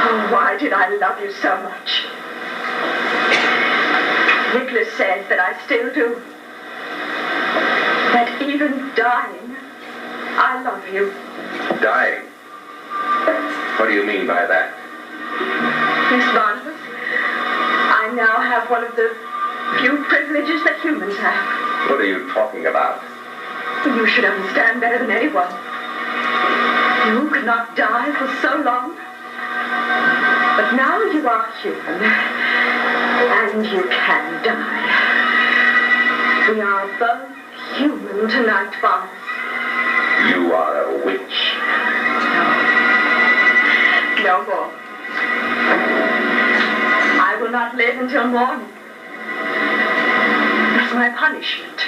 Oh, why did I love you so much? Nicholas says that I still do. That even dying, I love you. Dying? What do you mean by that? Miss Barnabas, I now have one of the few privileges that humans have. What are you talking about? You should understand better than anyone. You could not die for so long. But now you are human. And you can die. We are both human tonight, Barnes. You are a witch. No more. I will not live until morning. That's my punishment.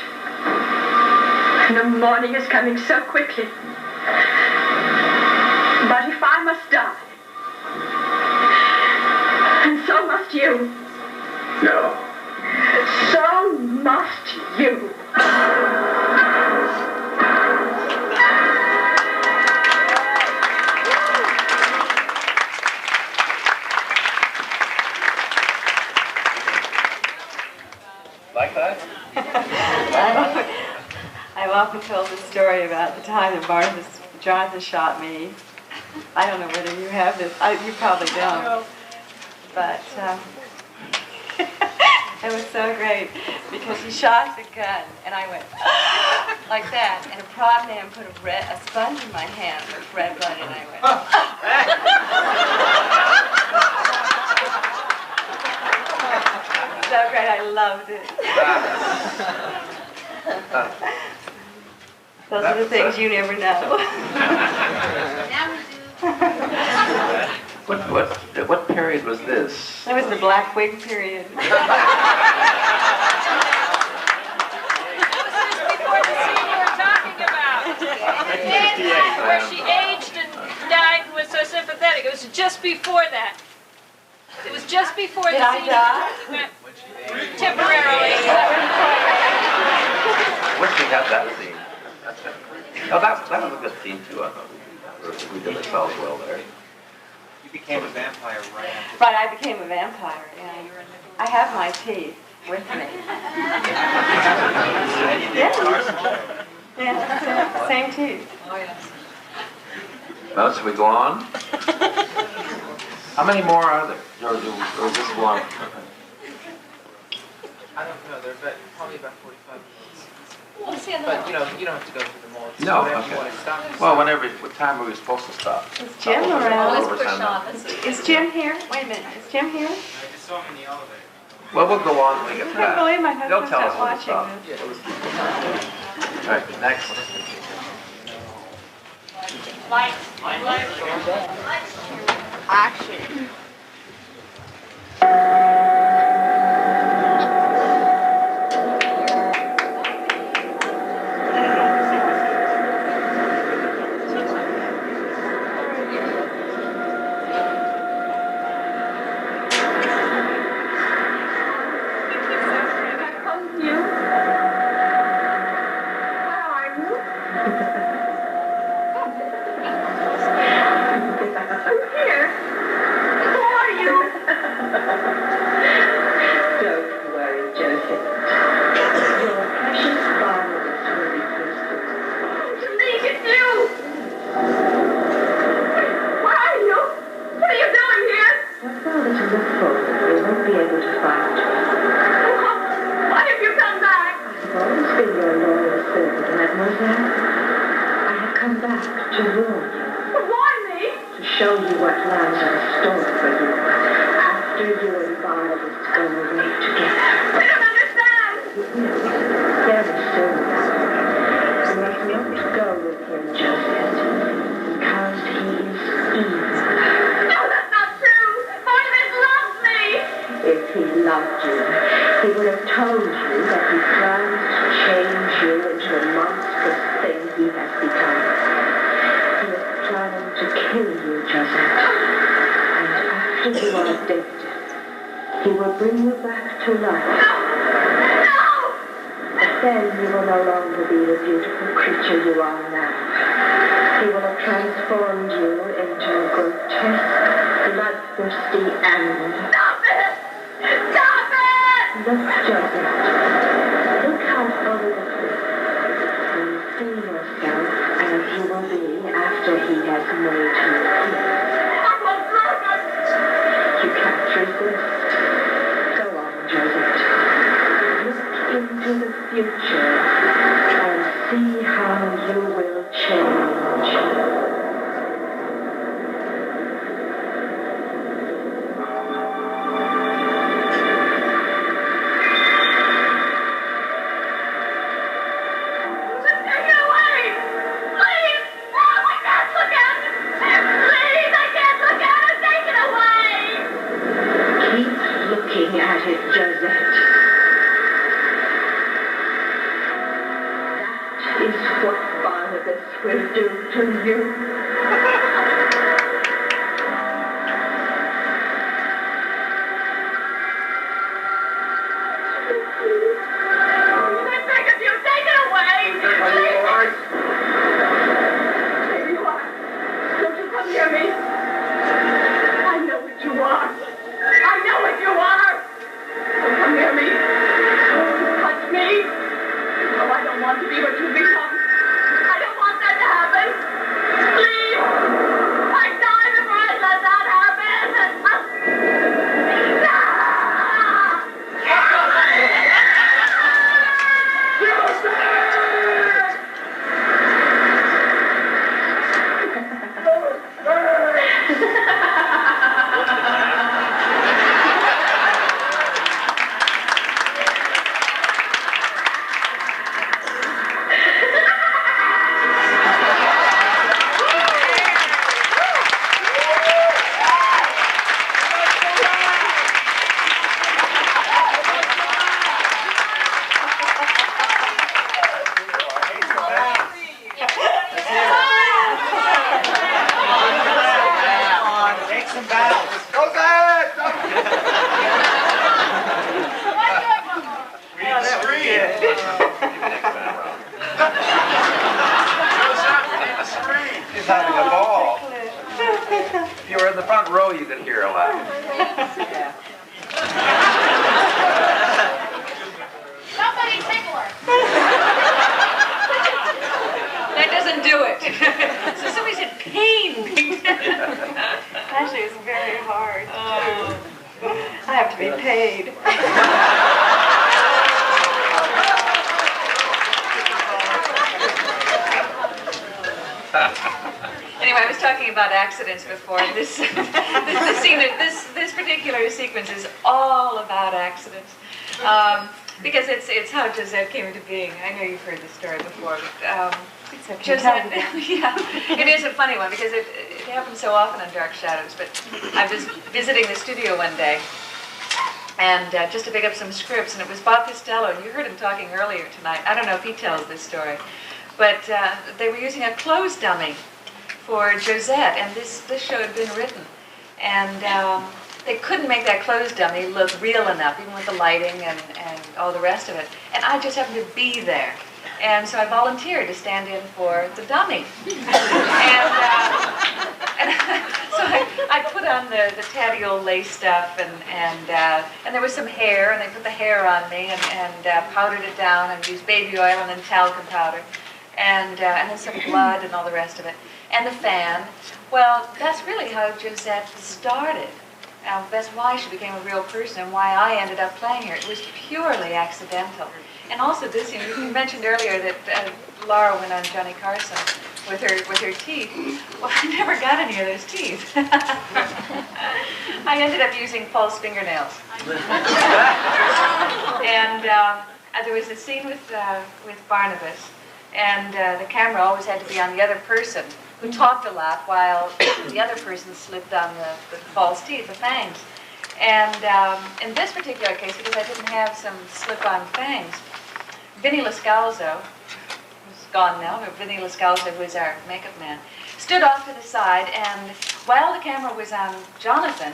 And the morning is coming so quickly. But if I must die, and so must you. No. So must you. Like that? I've often told the story about the time that Jonathan shot me. I don't know whether you have this. You probably don't. But it was so great because he shot the gun and I went like that, and a prop man put a sponge in my hand with red blood, and I went. So great, I loved it. Those are the things you never know. What period was this? That was the black wig period. Before the scene you were talking about. Where she aged and died and was so sympathetic. It was just before that. It was just before Did the I scene. die? Temporarily. I wish we had that scene. Oh, that was a good scene too, I thought. We did ourselves well there. You became a vampire right after. Right, I became a vampire, yeah. I have my teeth with me. Yeah, same teeth. Oh, yes. Well, should we go on? How many more are there? Or is this one? I don't know. They're probably about 45 minutes. We'll see But you don't have to go through them all. It's No, whatever okay. you want to stop. Well, what time are we supposed to stop? Is Jim Oh, around? let's push on. Let's see. Is Jim here? Wait a minute, is Jim here? I just saw him in the elevator. Well, we'll go on when we get I can't back. believe my They'll husband's tell us not when to watching stop. this. All right, next. Action. won't be able to find me. Why have you come back? I've always been your loyal servant, mademoiselle. I have come back to warn you. Warn me? To show you what lies in store for you after you and Barnabas go away together. I don't understand. You will, very soon. You must not go with him, Joseph, because he is evil. No, that's not true. Barnabas loves me. If he loved you, he would have told you that he plans to change you into the monstrous thing he has become. He is planning to kill you, Joseph. And after you are dead, he will bring you back to life. No! But then you will no longer be the beautiful creature you are now. He will have transformed you into a grotesque, bloodthirsty animal. Stop it! Stop it! Look, Joseph. Look out over the cliff. And see yourself as you will be after he has made you free. I won't look at You can't resist. Go on, Joseph. Look into the future and see how you will change. Take it away! Please! No, I can't look at it! Please, I can't look at it! Take it away! Keep looking at it, Joseph. That is what Barnabas will do to you. I beg of you, take it away! Are you all right? There you are. Don't you come near me. I know what you are. I know what you are. Don't come near me. Don't touch me. Oh, I don't want to be what you've become. I don't want that to happen. Please. I die before I let that happen. She's having a ball. If you were in the front row, you could hear her laugh. Somebody tickle her. That doesn't do it. So somebody said pain. Actually, it's very hard. I have to be paid. Anyway, I was talking about accidents before. This particular sequence is all about accidents. Because it's how Josette came into being. I know you've heard this story before, but Josette, yeah, it is a funny one because it happens so often on Dark Shadows. But I was visiting the studio one day, and just to pick up some scripts, and it was Bob Costello, and you heard him talking earlier tonight. I don't know if he tells this story, but they were using a clothes dummy for Josette, and this show had been written, and they couldn't make that clothes dummy look real enough, even with the lighting and all the rest of it. And I just happened to be there. And so I volunteered to stand in for the dummy. And so I put on the tatty old lace stuff, and there was some hair, and they put the hair on me, and powdered it down, and used baby oil and then talcum powder, and then some blood and all the rest of it. And the fan. Well, that's really how Josette started. That's why she became a real person and why I ended up playing her. It was purely accidental. And also this, you mentioned earlier that Lara went on Johnny Carson with her teeth. Well, I never got any of those teeth. I ended up using false fingernails. And there was a scene with Barnabas, and the camera always had to be on the other person, who talked a lot while the other person slipped on the false teeth, the fangs. And in this particular case, because I didn't have some slip-on fangs, Vinny Lascalzo, who's gone now, but Vinny Lascalzo, who is our makeup man, stood off to the side, and while the camera was on Jonathan,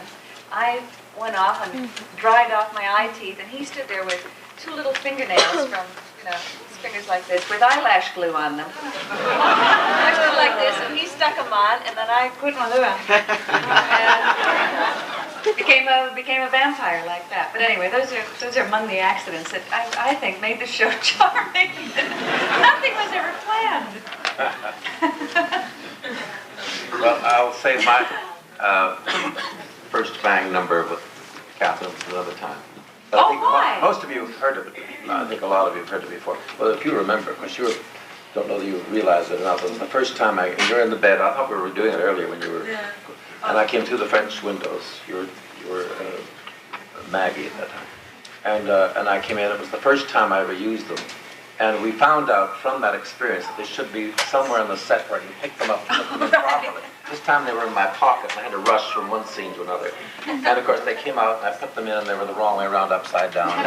I went off and dried off my eye teeth, and he stood there with 2 little fingernails from, his fingers like this, with eyelash glue on them. I stood like this, and he stuck them on, and then I put my glue on. And became a vampire like that. But anyway, those are among the accidents that I think made the show charming. Nothing was ever planned. Well, I'll say my first bang number with Kathryn another time. But I think why? Most of you have heard of it. I think a lot of you have heard it before. Well, if you remember, because you don't know that you realize it or not, it was the first time you were in the bed. I thought we were doing it earlier when you were... Yeah. And I came through the French windows. You were Maggie at that time. And I came in. It was the first time I ever used them. And we found out from that experience that they should be somewhere on the set where I can pick them up and put them in properly. This time they were in my pocket, and I had to rush from one scene to another. And of course they came out, and I put them in, and they were the wrong way around, upside down. And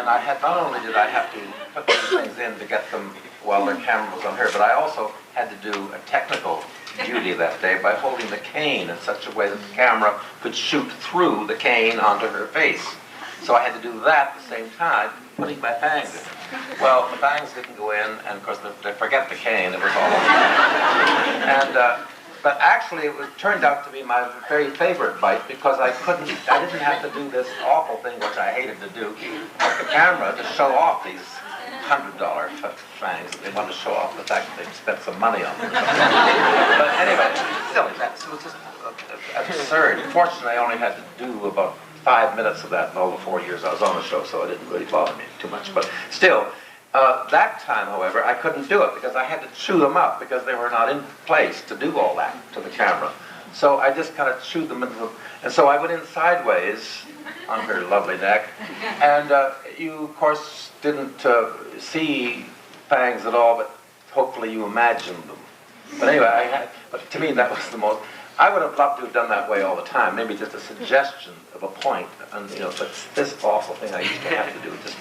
I had, not only did I have to put these things in to get them while the camera was on her, but I also had to do a technical duty that day by holding the cane in such a way that the camera could shoot through the cane onto her face. So I had to do that at the same time, putting my fangs in. Well, the fangs didn't go in, and of course, they forget the cane, it was all over. And, but actually, it turned out to be my very favorite bite because I didn't have to do this awful thing, which I hated to do, with the camera to show off these $100 fangs. They want to show off the fact that they've spent some money on them. But anyway, silly. It was just absurd. Fortunately, I only had to do about 5 minutes of that in all the 4 years I was on the show, so it didn't really bother me too much. But still, that time, however, I couldn't do it because I had to chew them up because they were not in place to do all that to the camera. So I just kind of chewed them into them. And so I went in sideways on her lovely neck. And you, of course, didn't see fangs at all, but hopefully you imagined them. But anyway, but to me that was the most... I would have loved to have done that way all the time, maybe just a suggestion of a point, and but this awful thing I used to have to do. Just,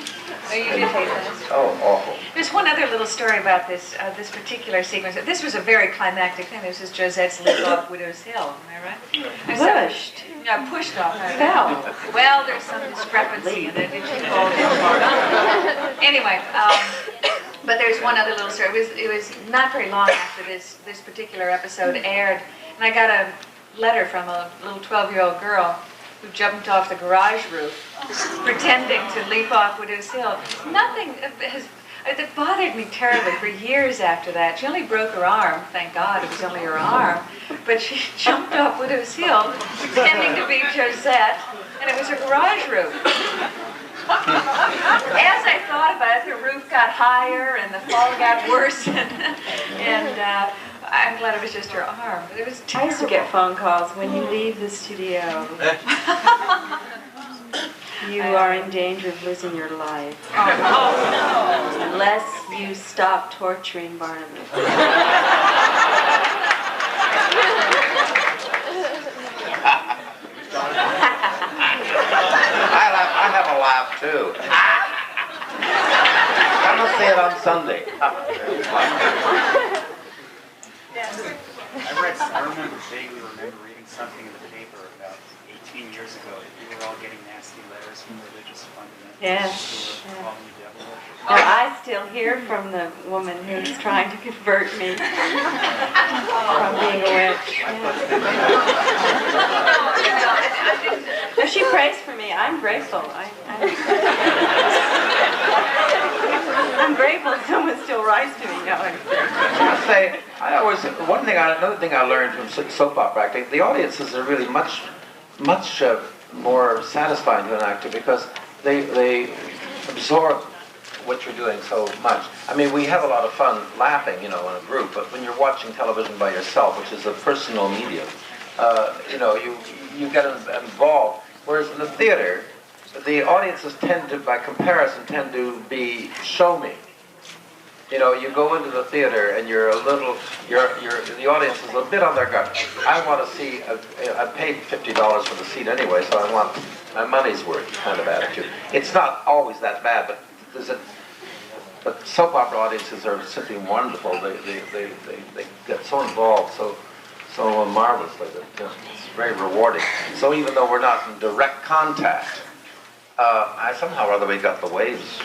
oh, you did hate this? Oh, awful. There's one other little story about this particular sequence. This was a very climactic thing. This is Josette's leap off Widow's Hill, am I right? Pushed. Yeah, pushed off. Fell. Well, there's some discrepancy in it. Anyway, but there's one other little story. It was not very long after this particular episode aired. And I got a letter from a little 12-year-old girl who jumped off the garage roof, pretending to leap off Widow's Hill. Nothing it bothered me terribly for years after that. She only broke her arm, thank God, it was only her arm. But she jumped off Widow's Hill, pretending to be Josette, and it was her garage roof. As I thought about it, the roof got higher and the fall got worse, and I'm glad it was just her arm. It was terrible. I used to get phone calls when you leave the studio. You are in danger of losing your life. Oh, no. Unless you stop torturing Barnabas. I have a laugh too. Come and see it on Sunday. I vaguely remember reading something in the paper about 18 years ago that you were all getting nasty letters from religious fundamentalists Yes. who were calling you devil worshippers. Well, I still hear from the woman who's trying to convert me from being a witch. No, she prays for me. I'm grateful. I'm grateful someone still writes to me now. I must say, another thing I learned from soap opera acting, the audiences are really much more satisfying to an actor because they absorb what you're doing so much. I mean, we have a lot of fun laughing, in a group, but when you're watching television by yourself, which is a personal medium, you get involved. Whereas in the theater, the audiences by comparison, tend to be show me. You go into the theater and the audience is a bit on their guard. I want to see, I paid $50 for the seat anyway, so I want my money's worth kind of attitude. It's not always that bad, but soap opera audiences are simply wonderful. They get so involved, so marvelously that it's very rewarding. So even though we're not in direct contact, I somehow or other we got the waves,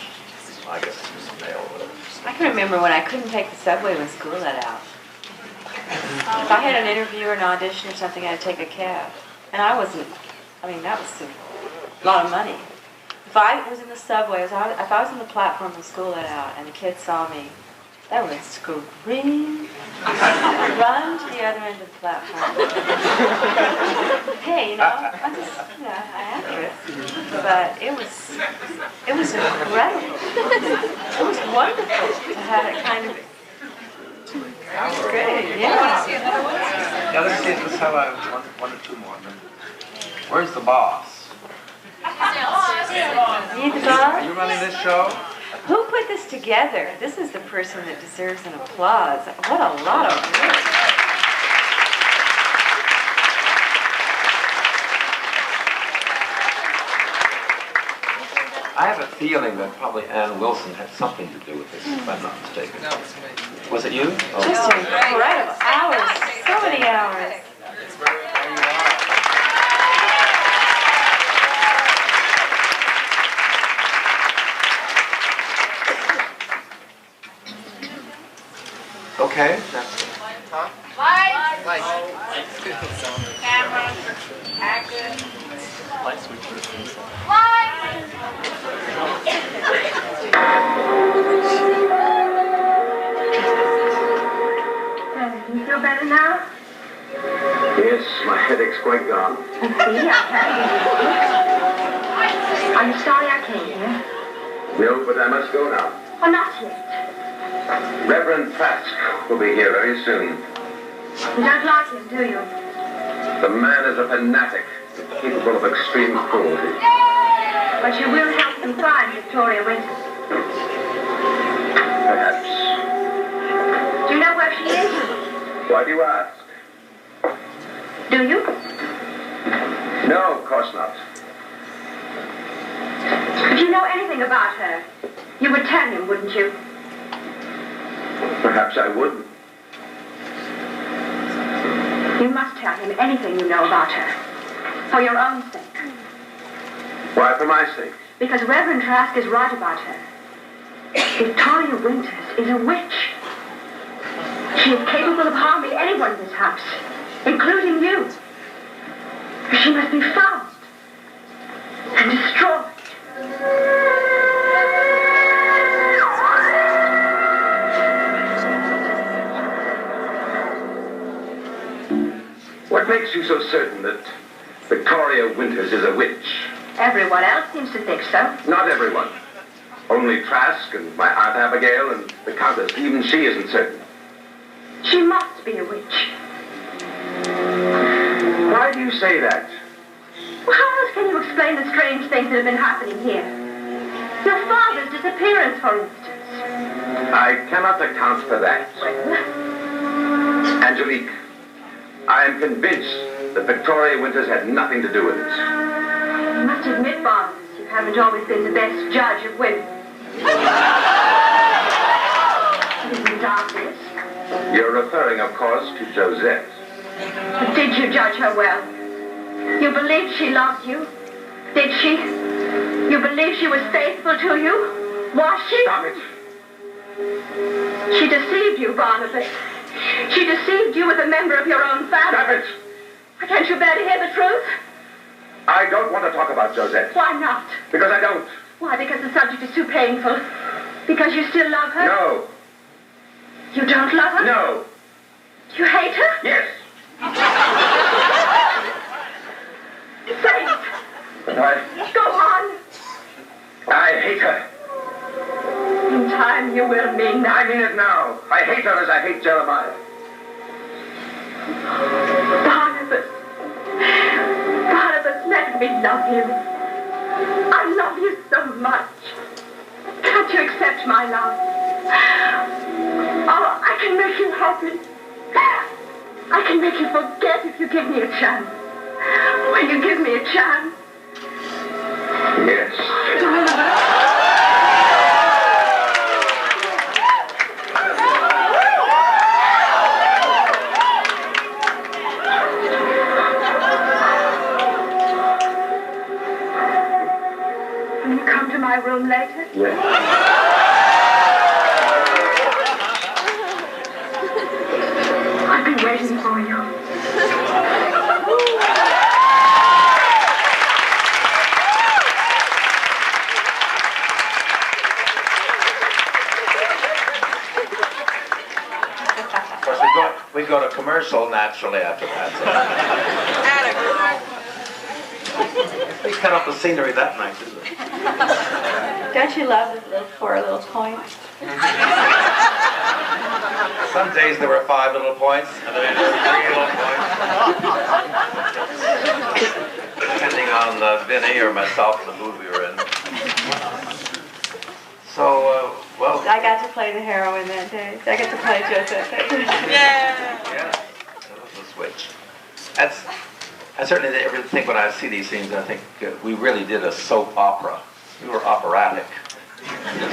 I guess, mail or whatever. I can remember when I couldn't take the subway when school let out. If I had an interview or an audition or something, I had to take a cab. And that was a lot of money. If I was in the subway, if I was on the platform when school let out and the kids saw me, they would scream, run to the other end of the platform. Hey, I'm just, an actress. But it was incredible. It was wonderful to have that kind of. It was great, yeah. Yeah, let's have one or two more. Where's the boss? You the boss? Are you running this show? Who put this together? This is the person that deserves an applause. What a lot of work. I have a feeling that probably Ann Wilson had something to do with this, if I'm not mistaken. No, it's me. Was it you? Oh. Just incredible. Hours. So many hours. Okay, that's it. Huh? Light. Camera. Action. Light switch. You feel better now? Yes, my headache's quite gone. See, I can't. Are you sorry I came here? No, but I must go now. Oh, not yet. Reverend Trask will be here very soon. You don't like him, do you? The man is a fanatic, capable of extreme cruelty. But you will help him find Victoria Winters. Perhaps. Do you know where she is? Why do you ask? Do you? No, of course not. If you know anything about her, you would tell him, wouldn't you? Perhaps I would. You must tell him anything you know about her. For your own sake. Why, for my sake? Because Reverend Trask is right about her. Victoria Winters is a witch. She is capable of harming anyone in this house, including you. She must be found and destroyed. What makes you so certain that Victoria Winters is a witch? Everyone else seems to think so. Not everyone. Only Trask and my Aunt Abigail and the Countess. Even she isn't certain. She must be a witch. Why do you say that? Well, how else can you explain the strange things that have been happening here? Your father's disappearance, for instance. I cannot account for that. Well, Angelique, I am convinced that Victoria Winters had nothing to do with it. you must admit, Barnabas, you haven't always been the best judge of women. Isn't darkness? You're referring, of course, to Josette. But did you judge her well? You believed she loved you? Did she? You believed she was faithful to you? Was she? Stop it! She deceived you, Barnabas. She deceived you as a member of your own family. Stop it! Can't you bear to hear the truth? I don't want to talk about Josette. Why not? Because I don't. Why, because the subject is too painful. Because you still love her? No. You don't love her? No. You hate her? Yes. Say it. Go on. I hate her. In time you will mean that. I mean it now. I hate her as I hate Jeremiah. Barnabas. Barnabas, let me love you. I love you so much. Can't you accept my love? Oh, I can make you happy. I can make you forget if you give me a chance. Will you give me a chance? Yes. Will you come to my room later? Yes. I've been waiting for you. Of course, we go to commercial naturally after that. So. We cut up the scenery that night, didn't we? Don't you love the little 4 little points? Some days there were 5 little points, and then there were 3 little points. Depending on Vinny or myself, the mood we were in. So, well... I got to play the heroine that day. I got to play Joseph that day. Yeah, that was a switch. I certainly never think when I see these scenes, I think we really did a soap opera. We were operatic. This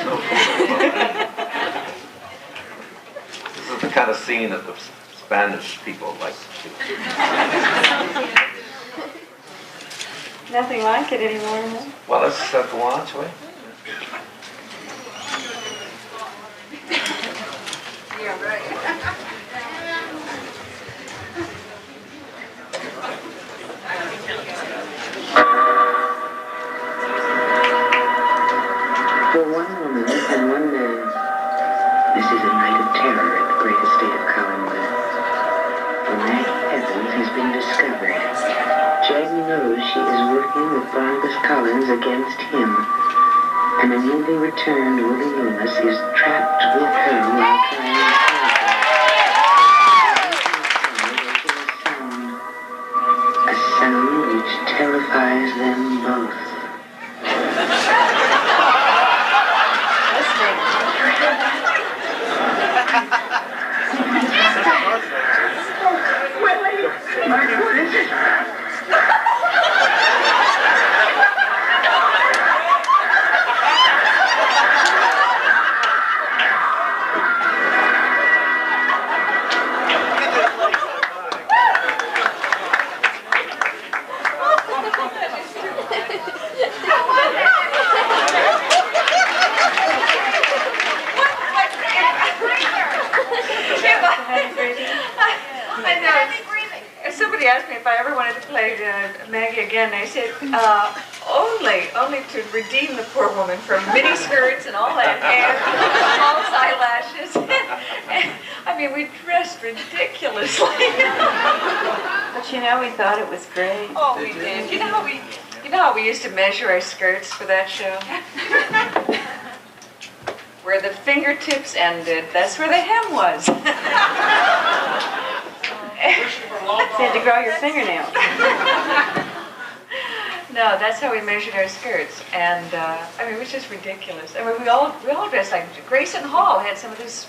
is the kind of scene that the Spanish people like to do. Nothing like it anymore, huh? Well, let's go on, shall we? Yeah, right. For one woman and one man, this is a night of terror at the great estate of Collinwood. For Maggie Evans has been discovered. Jag knows she is working with Barnabas Collins against him, and a newly returned Willie Loomis is trapped with her while trying to save her. A sound which terrifies them both. Willie! What is it? Somebody asked me if I ever wanted to play Maggie again. I said, only to redeem the poor woman from mini skirts and all that hair, false eyelashes. I mean, we dressed ridiculously. But you know, we thought it was great. Oh, we did. You know how we used to measure our skirts for that show? Where the fingertips ended, that's where the hem was. You had to grow your fingernails. No, that's how we measured our skirts, and I mean, it was just ridiculous. I mean, we all dressed like Grayson Hall had some of this,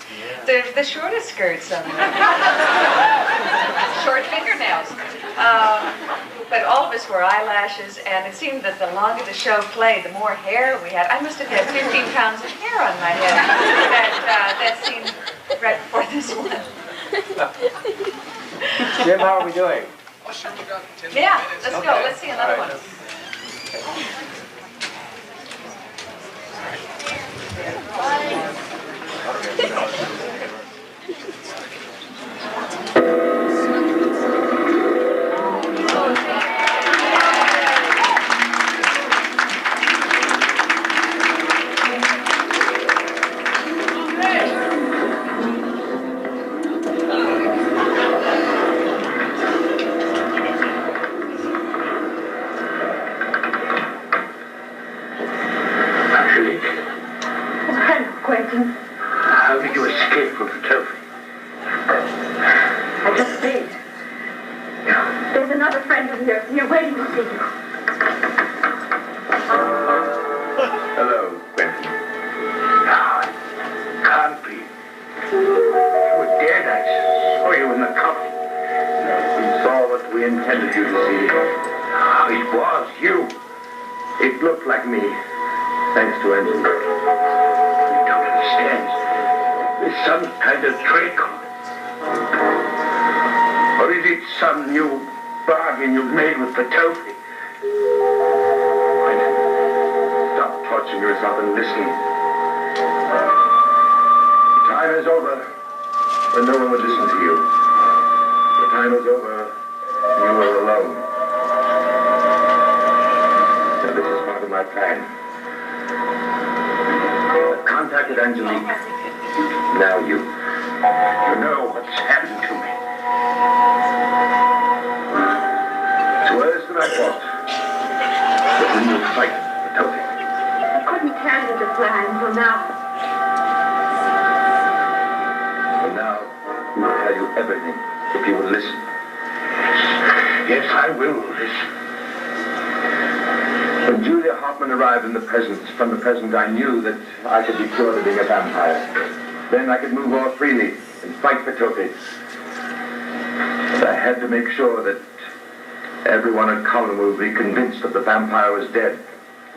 the shortest skirts on them. Short fingernails. But all of us wore eyelashes, and it seemed that the longer the show played, the more hair we had. I must have had 15 pounds of hair on my head that scene right before this one. Jim, how are we doing? Oh, sure, we got 10 Yeah, minutes. let's go. Let's see another one. It looked like me, thanks to Angela. You don't understand. There's some kind of trick. Or is it some new bargain you've made with Patofi? Stop torturing yourself and listen. The time is over when no one would listen to you. The time is over when you were alone. And this is part of my plan. I've contacted Angelique. Now you know what's happened to me. It's worse than I thought. But when you fight, Patofi. I couldn't tell you the plan until now. And now, I'll tell you everything if you will listen. Yes, I will listen. When Julia Hoffman arrived from the present, I knew that I could be cured of being a vampire. Then I could move more freely and fight Patofi. But I had to make sure that everyone at Colin would be convinced that the vampire was dead.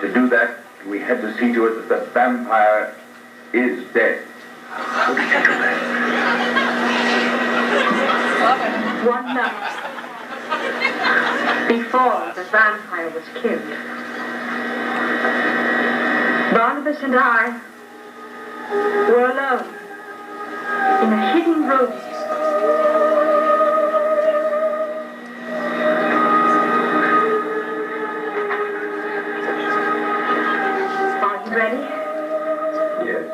To do that, we had to see to it that the vampire is dead. How did you do that? One night before the vampire was killed, Barnabas and I were alone in a hidden room. Are you ready? Yes.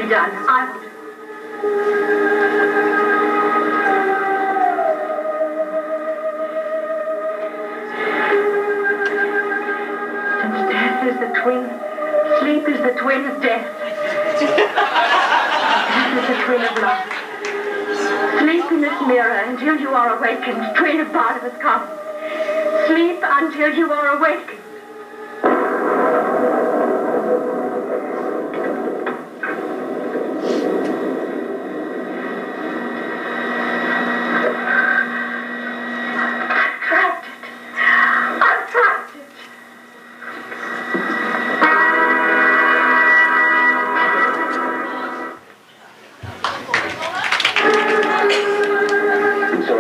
Done. I will. Since death is the twin, sleep is the twin of death. Death is the twin of life. Sleep in this mirror until you are awakened, twin of Barnabas Common. Sleep until you are awakened.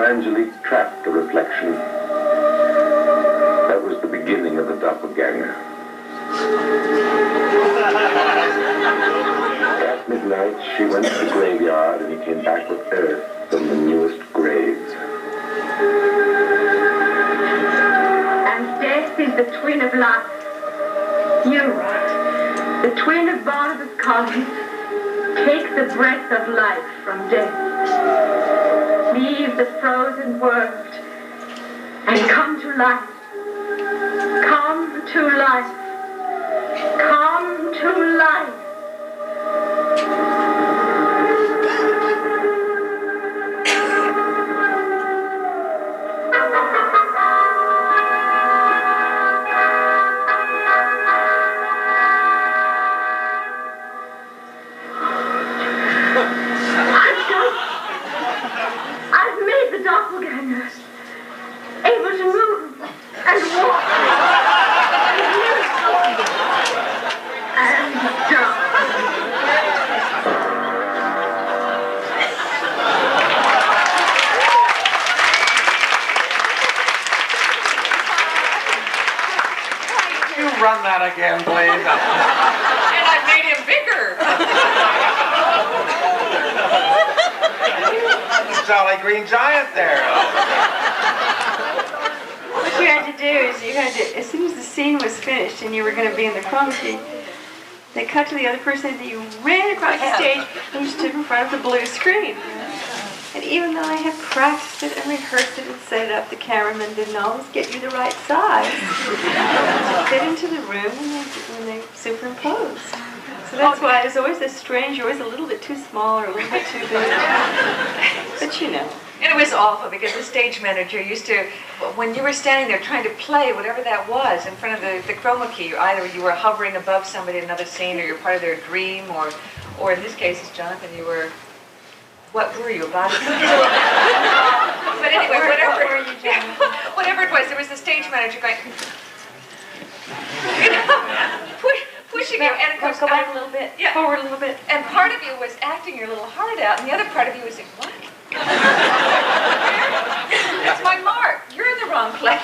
Angelique trapped the reflection. That was the beginning of the doppelganger. At midnight, she went to the graveyard and he came back with earth from the newest grave. And death is the twin of life. You, the twin of Barnabas Collins, take the breath of life from death. Leave the frozen world and come to life. Come to life. Come to life. Run that again, please. And I made him bigger. Jolly green giant there. What you had to do is as soon as the scene was finished and you were going to be in the chroma key, they cut to the other person and you ran across the stage and you stood in front of the blue screen. And even though I had practiced it and rehearsed it and set it up, the cameraman didn't always get you the right size to fit into the room when they superimposed. So that's why there's always this strange, you're always a little bit too small or a little bit too big. But you know. And it was awful because the stage manager used to, when you were standing there trying to play whatever that was in front of the chroma key, either you were hovering above somebody in another scene or you're part of their dream, or in this case, as Jonathan, you were, what were you, about it? But anyway, whatever it was, there was the stage manager going, pushing you, and of course, go back a little bit, forward a little bit. And part of you was acting your little heart out, and the other part of you was saying, what? That's my mark. You're in the wrong place.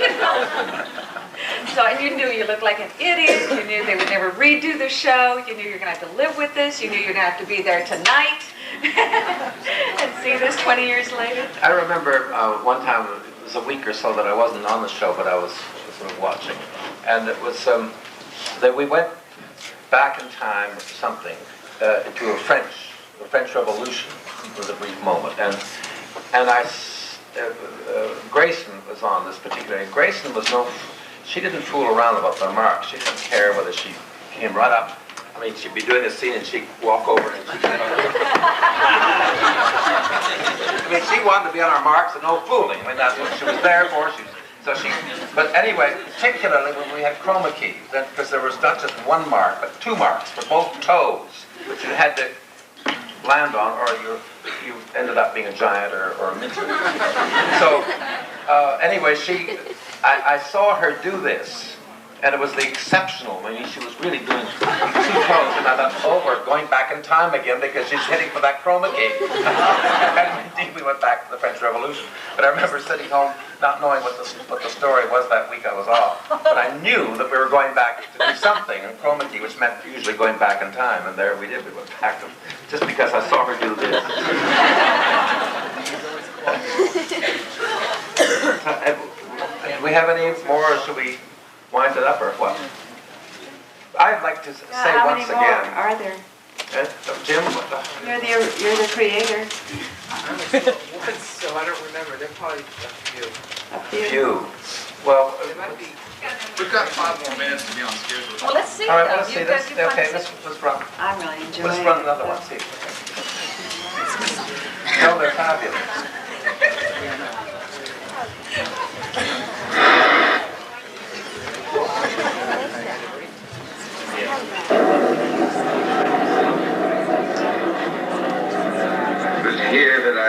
So, and you knew you looked like an idiot. You knew they would never redo the show. You knew you were going to have to live with this. You knew you're going to have to be there tonight and see this 20 years later. I remember one time, it was a week or so that I wasn't on the show, but I was sort of watching. And it was that we went back in time or something to the French Revolution for the brief moment. And Grayson was on this particular, and Grayson was she didn't fool around about the marks. She didn't care whether she came right up. I mean, she'd be doing a scene and she'd walk over and she'd I mean, she wanted to be on our marks and no fooling. I mean, that's what she was there for. But anyway, particularly when we had chroma keys, because there was not just one mark, but two marks for both toes, which you had to land on, or you ended up being a giant or a midget. So anyway, I saw her do this, and it was the exceptional. I mean, she was really doing two toes, and I thought, oh, we're going back in time again because she's hitting for that chroma key. And indeed, we went back to the French Revolution. But I remember sitting home, not knowing what the story was that week I was off. But I knew that we were going back to do something in chroma key, which meant usually going back in time. And there we did. We went back to, just because I saw her do this. Do we have any more, or should we wind it up, or what? I'd like to say how once many more again. are there? Jim? You're the creator. So I don't remember. There are probably a few. Well, we've got 5 more minutes to be on schedule. Well, let's see. All right, let's see this. Okay, let's run. I'm really enjoying Let's run another one. See. No, they're fabulous. It was here that I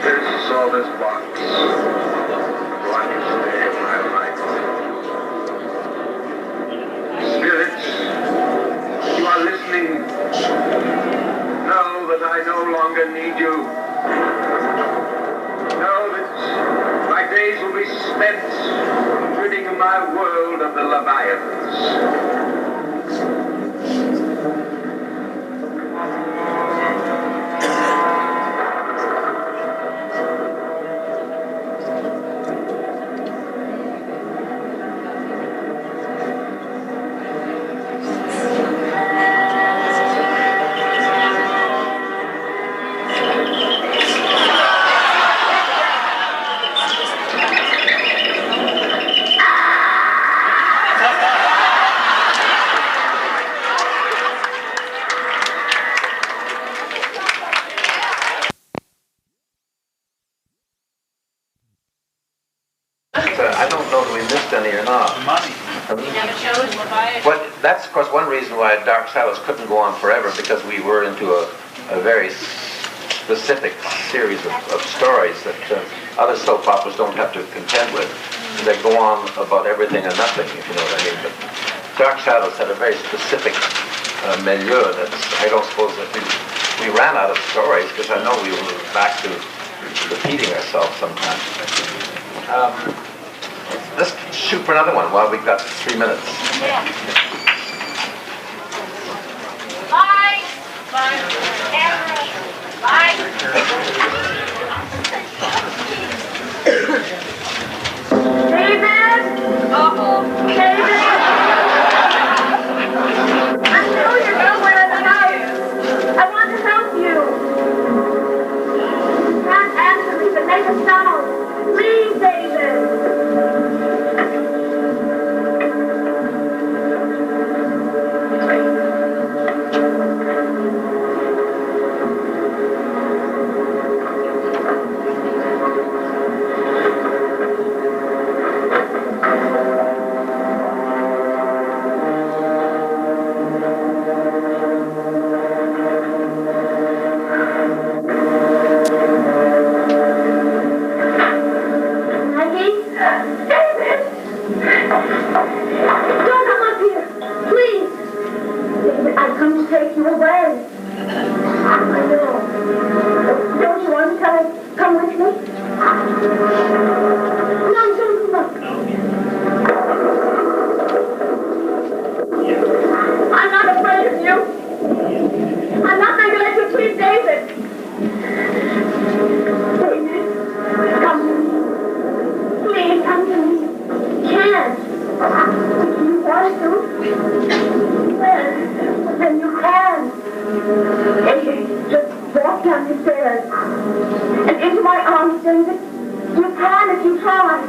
first saw this box, the blackest day of my life. Spirits, you are listening. Know that I no longer need you. Know that my days will be spent ridding my world of the Leviathans. I don't know if we missed any or not. Well, that's, of course, one reason why Dark Shadows couldn't go on forever, because we were into a very specific series of stories that other soap operas don't have to contend with. They go on about everything and nothing, if you know what I mean. But Dark Shadows had a very specific milieu that I don't suppose that we ran out of stories, because I know we were back to repeating ourselves sometimes. Let's shoot for another one while we've got 3 minutes. Yeah. Bye. Bye. Bye. David? Uh-oh. David? I know you're somewhere in the house. I want to help you. You can't answer me, but make a sound. Please, David. come to take you away. I know. Don't you want to come with me? No, don't. I'm not afraid of you. I'm not going to let you treat David. David, come to me. Please come to me. You can't. If you want to, well, then you can. David, just walk down the stairs and into my arms, David. You can if you try.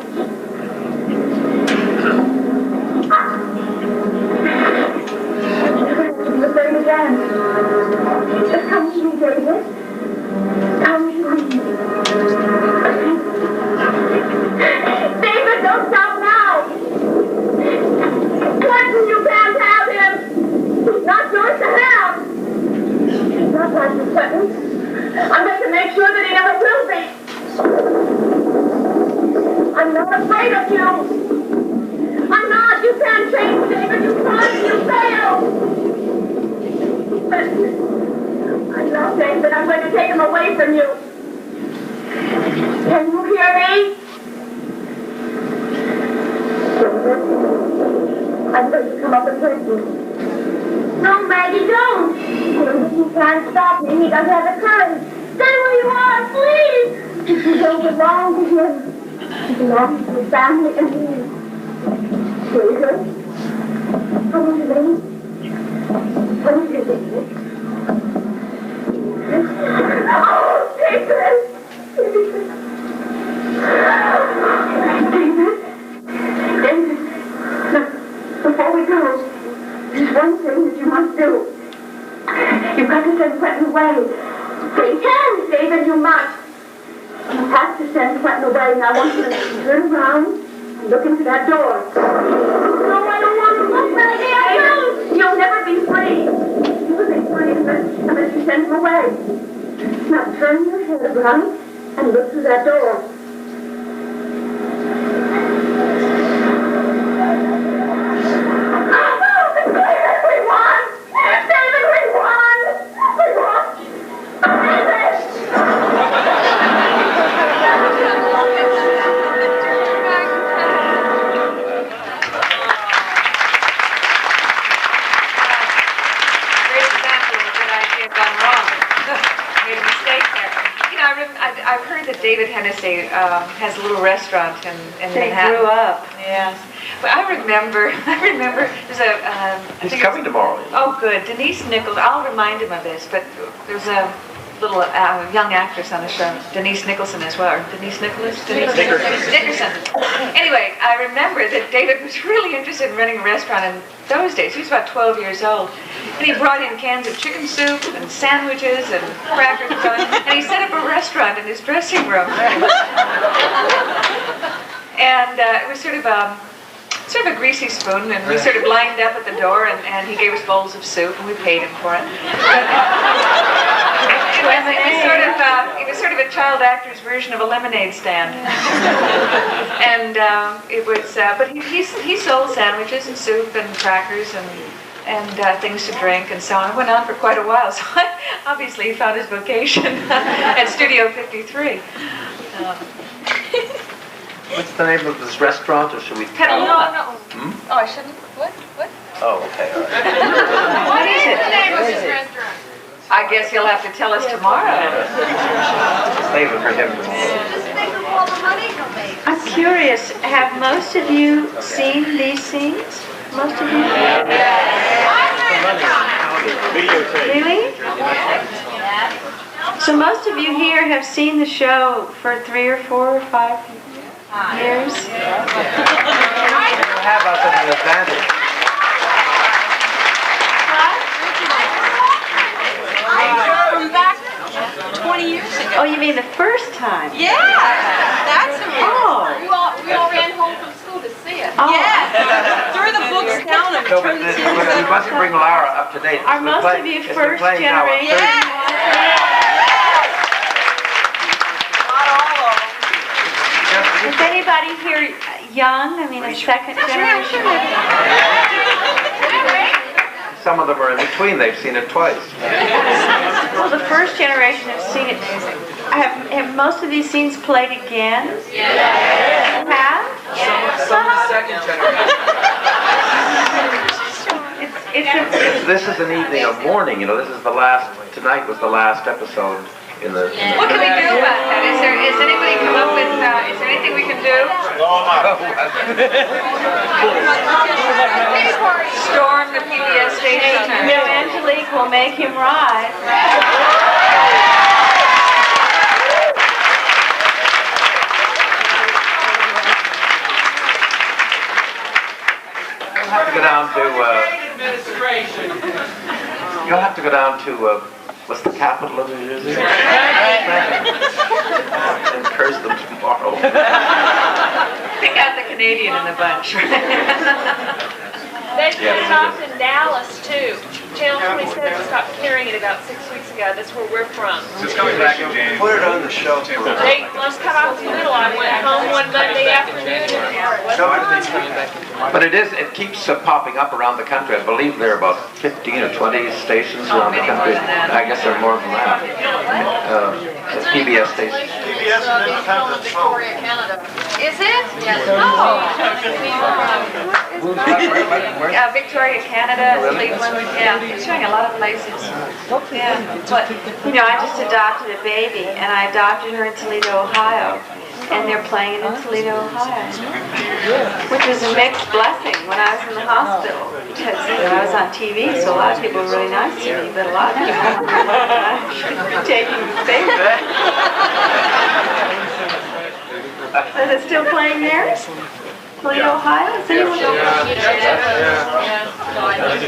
You're afraid again. Just come to me, David. Come to me. David, don't stop now. Clinton, you can't have him. He's not yours to have. He's not like you, Clinton. I'm going to make sure that he never will be. I'm not afraid of you. I'm not. You can't change, David. You tried. You failed. I love David. I'm going to take him away from you. Can you hear me? David, I'm going to come up and take you. No, Maggie, don't. David, he can't stop me. He doesn't have the courage. Stay where you are, please. You don't belong to him. You belong to his family and me. David, come to me. Come to David. Oh, David! David, before we go, there's one thing that you must do. You've got to send Quentin away. They can, David, you must. You have to send Quentin away, and I want you to turn around and look into that door. No, I don't want to look, Maggie, I don't. You'll never be free. You'll be free unless you send him away. Now turn your head around and look through that door. I've heard that David Hennessy has a little restaurant in They Manhattan. grew up. Yes. But I remember there's a... He's coming tomorrow. Oh, good. Denise Nichols, I'll remind him of this, but there's a little young actress on the show, Denise Nicholson as well. Or Denise Nicholas? Nickerson. Anyway, I remember that David was really interested in running a restaurant in those days. He was about 12 years old. And he brought in cans of chicken soup and sandwiches and crackers and so on. And he set up a restaurant in his dressing room. And it was sort of a greasy spoon, and we sort of lined up at the door, and he gave us bowls of soup, and we paid him for it. It was sort of a child actor's version of a lemonade stand. And it was, but he sold sandwiches and soup and crackers and things to drink and so on. It went on for quite a while, so obviously he found his vocation at Studio 53. What's the name of this restaurant, or should we... Petaluma. Hmm? Oh, I shouldn't? What? Oh, okay, all right. What is it? The name of this restaurant? I guess you'll have to tell us tomorrow. Save it for him. I'm curious, have most of you seen these scenes? Most of you? Really? So most of you here have seen the show for 3 or 4 or 5 years? Have us at an advantage. From back 20 years ago. Oh, you mean the first time? Yeah, that's the Oh. We all ran home from school to see it. Oh. Yeah. Threw the books down and No, but turned the series we must bring Lara up to date. Are most of you first generation? Is anybody here young? I mean, a second generation? some of them are in between. They've seen it twice. Well, the first generation have seen it. Have most of these scenes played again? Yes. Have? Some of the second generation. This is an evening of mourning. You know, this is the last. Tonight was the last episode in the. What can we do about that? Is anybody come up with? Is there anything we can do? Storm the PBS station. No, Angelique will make him rise. You'll have to go down to. You'll have to go down to. What's the capital of New Jersey? And curse them tomorrow. Pick out the Canadian in the bunch. They stopped in Dallas too. Channel 27 stopped carrying it about 6 weeks ago. That's where we're from. It's coming back in January. Put it on the show. They must cut off the middle. I went home one Monday afternoon and But it keeps popping up around the country. I believe there are about 15 or 20 stations around the country. I guess there are more than that. PBS stations. PBS is independent. Victoria, Canada. Is it? Yes. Oh. Victoria, Canada, Cleveland. Yeah, it's showing a lot of places. Yeah, but I just adopted a baby, and I adopted her in Toledo, Ohio, and they're playing it in Toledo, Ohio, which was a mixed blessing when I was in the hospital because I was on TV, so a lot of people were really nice to me, but a lot of people were taking the baby. Is it still playing there? Toledo, Ohio? Is anyone else?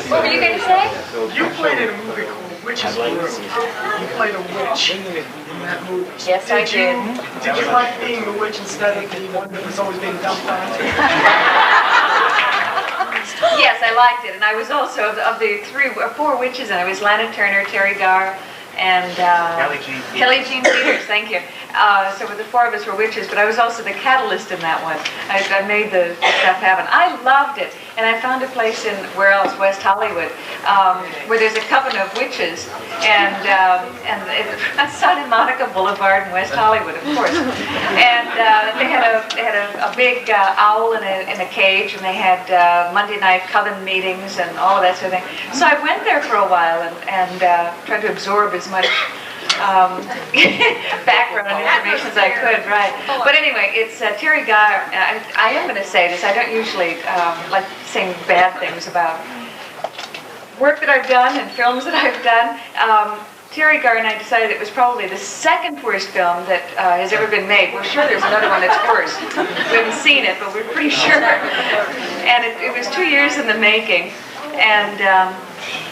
What were you going to say? You played in a movie called Witch's Brew. You played a witch in that movie. Yes, I did. Did you like being the witch instead of the one that was always being dumbfounded? Yes, I liked it, and I was also of the 3 or 4 witches, and I was Lana Turner, Terry Garr, and Kelly Jean Peters. Thank you. So the 4 of us were witches, but I was also the catalyst in that one. I made the stuff happen. I loved it, and I found a place in West Hollywood, where there's a coven of witches, and it's Santa Monica Boulevard in West Hollywood, of course. And they had a big owl in a cage, and they had Monday night coven meetings and all of that sort of thing. So I went there for a while and tried to absorb as much background information as I could, right? But anyway, it's Terry Garr. I am going to say this. I don't usually like saying bad things about work that I've done and films that I've done. Terry Garr and I decided it was probably the second worst film that has ever been made. We're sure there's another one that's worse. We haven't seen it, but we're pretty sure. And it was 2 years in the making. And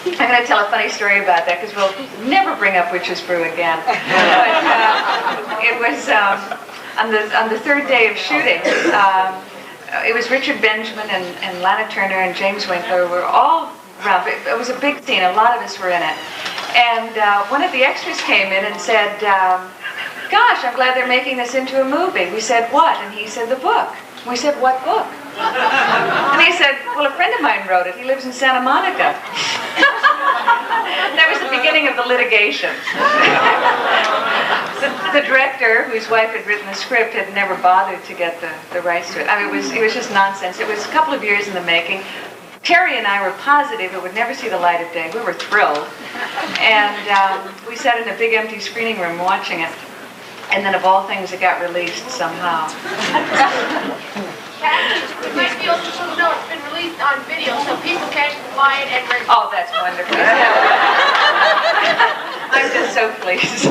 I'm going to tell a funny story about that because we'll never bring up Witch's Brew again. But it was on the 3rd day of shooting. It was Richard Benjamin and Lana Turner and James Winkler were all around. It was a big scene. A lot of us were in it. And one of the extras came in and said, "Gosh, I'm glad they're making this into a movie." We said, "What?" And he said, "The book." We said, "What book?" And he said, "Well, a friend of mine wrote it. He lives in Santa Monica." That was the beginning of the litigation. The director, whose wife had written the script, had never bothered to get the rights to it. I mean, it was just nonsense. It was a couple of years in the making. Terry and I were positive it would never see the light of day. We were thrilled. And we sat in a big empty screening room watching it. And then, of all things, it got released somehow. you might be able to know it's been released on video so people can buy it and rent it. Oh, that's wonderful. I'm just so pleased.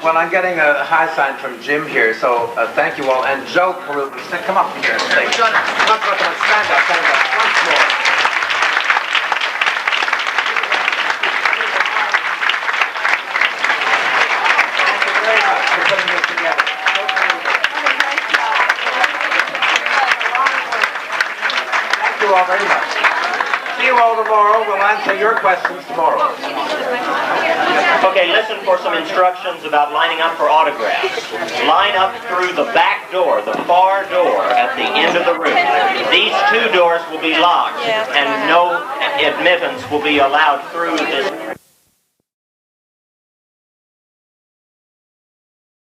Well, I'm getting a high sign from Jim here, so thank you all. And Joe Peru, come up here and say, stand up once more. Thank you very much for putting this together. Thank you all very much. See you all tomorrow. We'll answer your questions tomorrow. Okay, listen for some instructions about lining up for autographs. Line up through the back door, the far door at the end of the room. These 2 doors doors will be locked, and no admittance will be allowed through this.